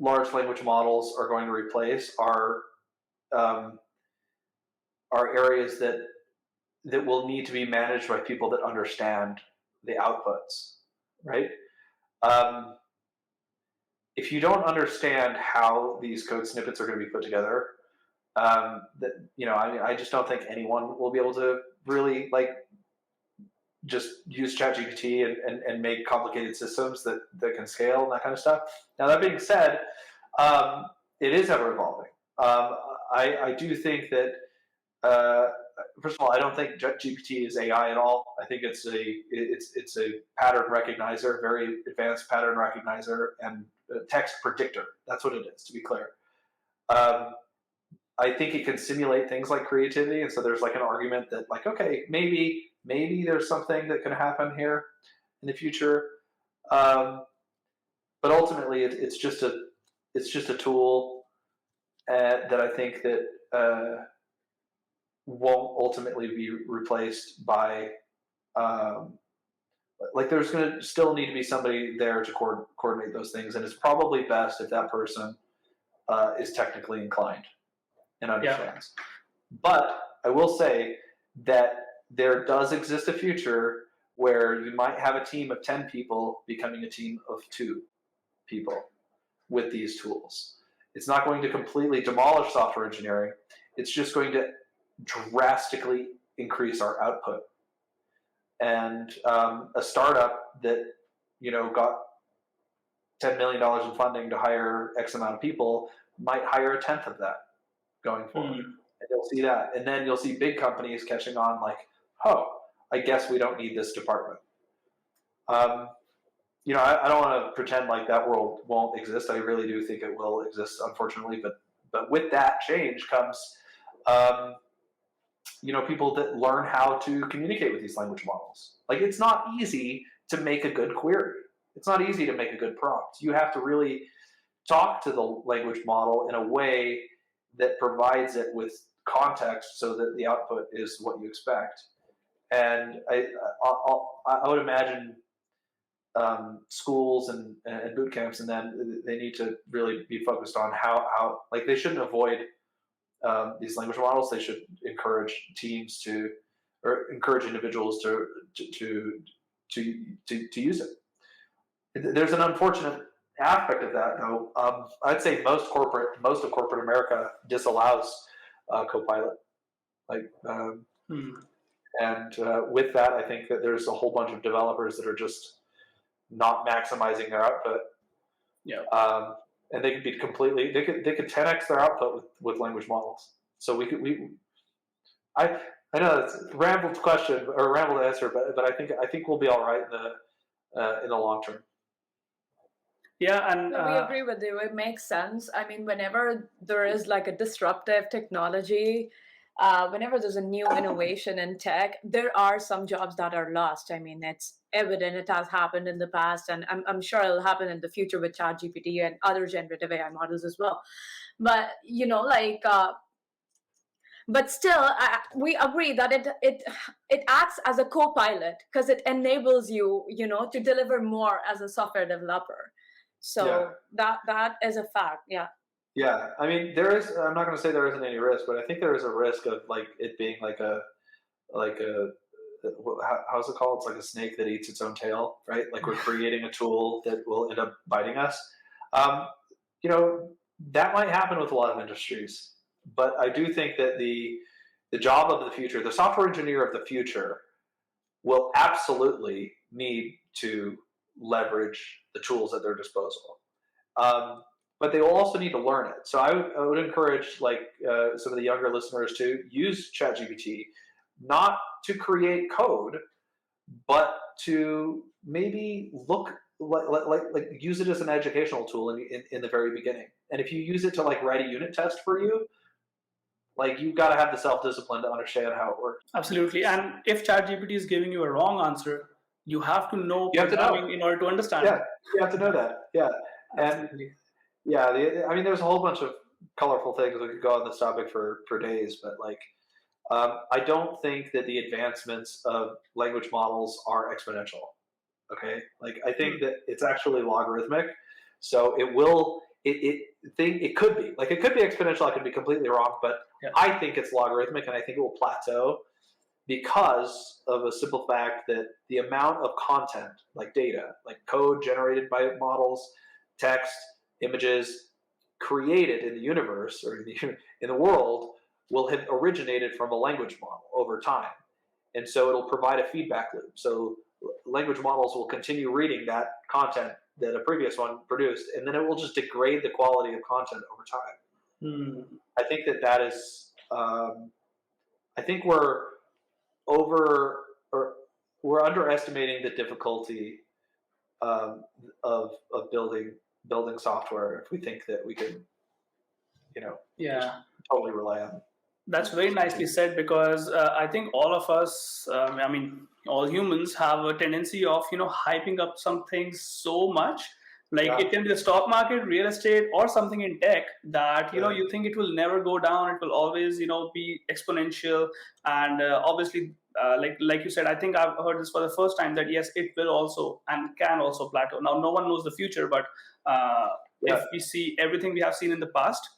large language models are going to replace are areas that will need to be managed by people that understand the outputs, right? If you don't understand how these code snippets are going to be put together, I just don't think anyone will be able to really just use ChatGPT and make complicated systems that can scale and that kind of stuff. Now, that being said, it is ever evolving. I do think that, first of all, I don't think GPT is AI at all. I think it's a pattern recognizer, very advanced pattern recognizer, and text predictor. That's what it is, to be clear. I think it can simulate things like creativity, and so there's like an argument that okay, maybe there's something that can happen here in the future, but ultimately it's just a tool that I think that won't ultimately be replaced by there's going to still need to be somebody there to coordinate those things, and it's probably best if that person is technically inclined and understands. But I will say that there does exist a future where you might have a team of 10 people becoming a team of 2 people with these tools. It's not going to completely demolish software engineering. It's just going to drastically increase our output. And a startup that got $10 million in funding to hire X amount of people might hire a tenth of that going forward. And you'll see that. And then you'll see big companies catching on like, oh, I guess we don't need this department. I don't want to pretend like that world won't exist. I really do think it will exist, unfortunately. But with that change comes, people that learn how to communicate with these language models. Like, it's not easy to make a good query. It's not easy to make a good prompt. You have to really talk to the language model in a way that provides it with context so that the output is what you expect. And I would imagine schools and boot camps, and then they need to really be focused on how like, they shouldn't avoid these language models. They should encourage teams or encourage individuals to use it. There's an unfortunate aspect of that, though. I'd say most of corporate America disallows Copilot. And with that, I think that there's a whole bunch of developers that are just not maximizing their output. Yeah. And they could be they could 10x their output with language models. So I know it's a rambled question or a rambled answer, but I think we'll be all right in the long term. Yeah, and we agree with you. It makes sense. I mean, whenever there is like a disruptive technology, whenever there's a new innovation in tech, there are some jobs that are lost. I mean, it's evident. It has happened in the past, and I'm sure it'll happen in the future with ChatGPT and other generative AI models as well. But but still, we agree that it acts as a co-pilot because it enables you, to deliver more as a software developer. So that is a fact. Yeah. Yeah, I mean, I'm not going to say there isn't any risk, but I think there is a risk of like it being like a how's it called? It's like a snake that eats its own tail, right? Like, we're creating a tool that will end up biting us. That might happen with a lot of industries, but I do think that the job of the future, the software engineer of the future, will absolutely need to leverage the tools at their disposal. But they will also need to learn it. So I would encourage some of the younger listeners to use ChatGPT, not to create code, but to maybe look like use it as an educational tool in the very beginning. And if you use it to write a unit test for you, you've got to have the self-discipline to understand how it works. Absolutely. And if ChatGPT is giving you a wrong answer, you have to know programming in order to understand. Yeah, you have to know that. Yeah. Absolutely. And yeah, I mean, there's a whole bunch of colorful things. We could go on this topic for days, but I don't think that the advancements of language models are exponential. Okay, I think that it's actually logarithmic. So it could be exponential. I could be completely wrong, but I think it's logarithmic, and I think it will plateau because of a simple fact that the amount of content, like data, like code generated by models, text, images created in the universe or in the world will have originated from a language model over time. And so it'll provide a feedback loop. So language models will continue reading that content that a previous one produced, and then it will just degrade the quality of content over time. I think that is, I think we're underestimating the difficulty of building software if we think that we can, totally rely on. That's very nicely said, because I think all of us, all humans have a tendency of, hyping up some things so much. It can be the stock market, real estate, or something in tech that, you think it will never go down. It will always, be exponential. And obviously, like you said, I think I've heard this for the first time that yes, it will also and can also plateau. Now, no one knows the future, but if we see everything we have seen in the past,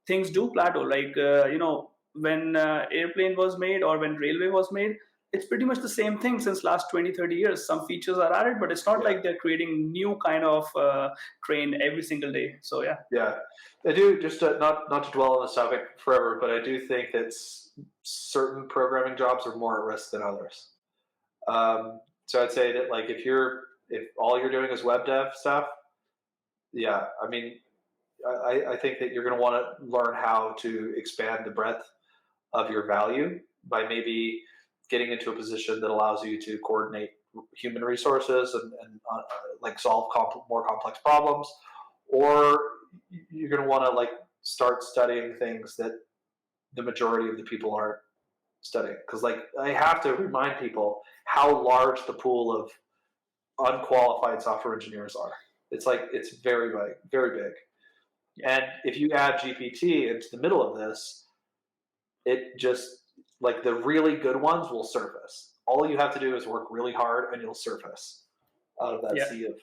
things do plateau. when airplane was made or when railway was made. It's pretty much the same thing since last 20, 30 years. Some features are added, but it's not like they're creating new kind of train every single day. So yeah. Yeah, I do. Just not to dwell on this topic forever, but I do think that certain programming jobs are more at risk than others. So I'd say that like if all you're doing is web dev stuff, yeah, I mean, I think that you're going to want to learn how to expand the breadth of your value by maybe getting into a position that allows you to coordinate human resources and like solve more complex problems, or you're going to want to like start studying things that the majority of the people aren't studying. Because like I have to remind people how large the pool of unqualified software engineers are. It's very big, very big. And if you add GPT into the middle of this, it just like the really good ones will surface. All you have to do is work really hard and you'll surface out of that sea of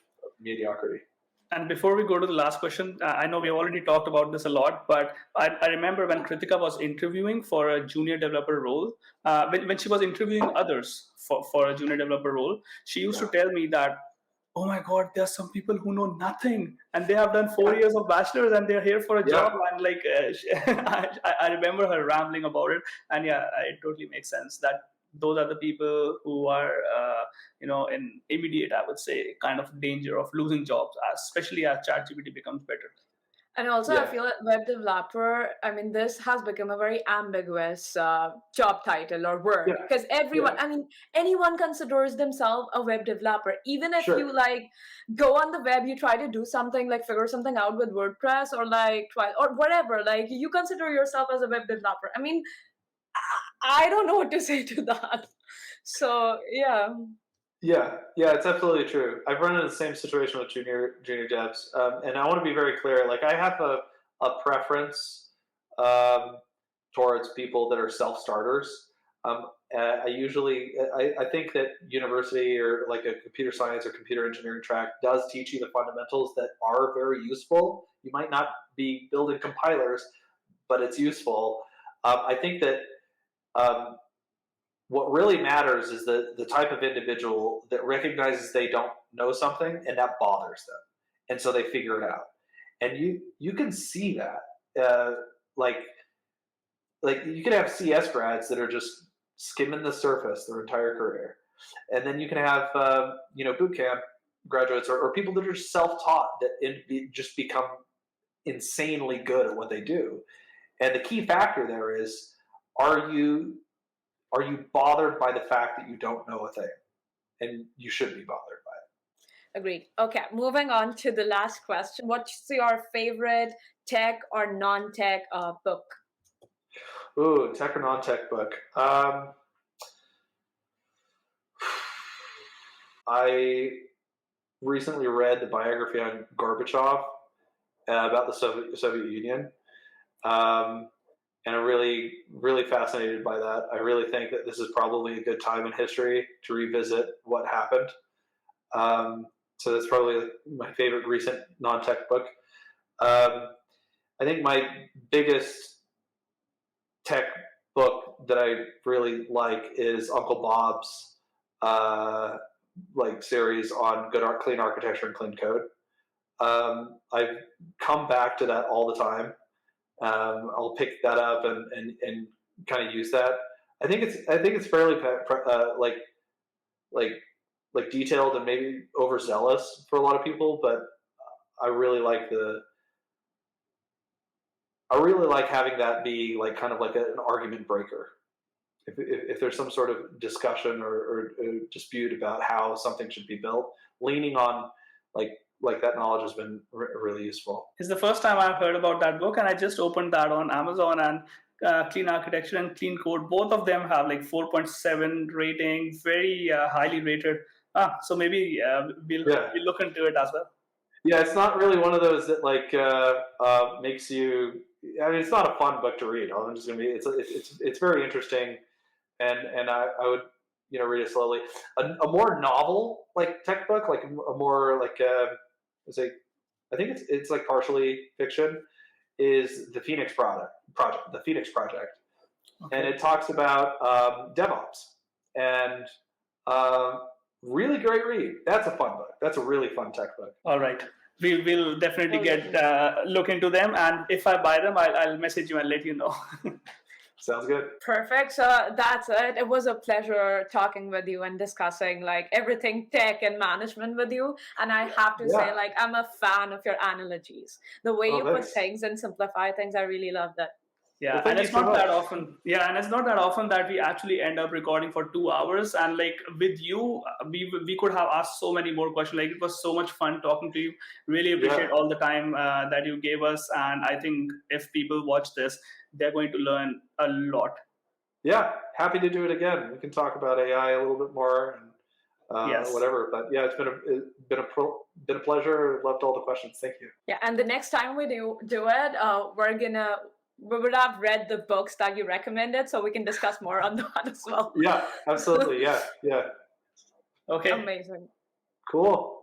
mediocrity. And before we go to the last question, I know we've already talked about this a lot, but I remember when Kritika was interviewing for a junior developer role, when she was interviewing others for a junior developer role, she used to tell me that, oh my God, there are some people who know nothing and they have done 4 years of bachelor's and they're here for a job. And like, I remember her rambling about it. And yeah, it totally makes sense that those are the people who are, in immediate, I would say, kind of danger of losing jobs, especially as ChatGPT becomes better. And also, I feel like web developer, I mean, this has become a very ambiguous job title or word, because everyone, I mean, anyone considers themselves a web developer. Even if you like go on the web, you try to do something like figure something out with WordPress or like or whatever, like you consider yourself as a web developer. I mean, I don't know what to say to that. So yeah. Yeah, it's absolutely true. I've run into the same situation with junior devs, and I want to be very clear. Like, I have a preference towards people that are self-starters. I think that university or like a computer science or computer engineering track does teach you the fundamentals that are very useful. You might not be building compilers, but it's useful. I think that what really matters is the type of individual that recognizes they don't know something and that bothers them, and so they figure it out. And you can see that, like you can have CS grads that are just skimming the surface their entire career, and then you can have boot camp graduates or people that are self-taught that just become insanely good at what they do. And the key factor there is, are you bothered by the fact that you don't know a thing? And you should be bothered by it. Agreed. Okay, moving on to the last question. What's your favorite tech or non-tech book? Ooh, tech or non-tech book. I recently read the biography on Gorbachev about the Soviet Union. And I'm really, really fascinated by that. I really think that this is probably a good time in history to revisit what happened. So that's probably my favorite recent non-tech book. I think my biggest tech book that I really like is Uncle Bob's series on clean architecture and clean code. I've come back to that all the time. I'll pick that up and kind of use that. I think it's fairly detailed and maybe overzealous for a lot of people, but I really like having that be like kind of like an argument breaker. If there's some sort of discussion or dispute about how something should be built, leaning on like that knowledge has been really useful. It's the first time I've heard about that book, and I just opened that on Amazon. And Clean Architecture and Clean Code, both of them have like 4.7 rating, very highly rated. So maybe we'll look into it as well. Yeah, it's not really one of those that makes you. I mean, it's not a fun book to read. I'm just gonna be. It's very interesting, and I would read it slowly. A more novel like tech book, like a more like I think it's like partially fiction, is the Phoenix Project. The Phoenix Project. and it talks about DevOps, and really great read. That's a fun book. That's a really fun tech book. All right. We will definitely look into them, and if I buy them, I'll message you and let you know. Sounds good. Perfect. So that's it. It was a pleasure talking with you and discussing like everything tech and management with you. And I have to say, like, I'm a fan of your analogies. The way you put things and simplify things, I really love that. Yeah, and it's not that often. Yeah, and it's not that often that we actually end up recording for 2 hours. And like with you, we could have asked so many more questions. Like it was so much fun talking to you. Really appreciate all the time that you gave us. And I think if people watch this, they're going to learn a lot. Yeah, happy to do it again. We can talk about AI a little bit more and whatever. But yeah, it's been a pleasure. Loved all the questions. Thank you. Yeah, and the next time we do it, we would have read the books that you recommended, so we can discuss more on that as well. Yeah, absolutely. Yeah. Okay. Amazing. Cool.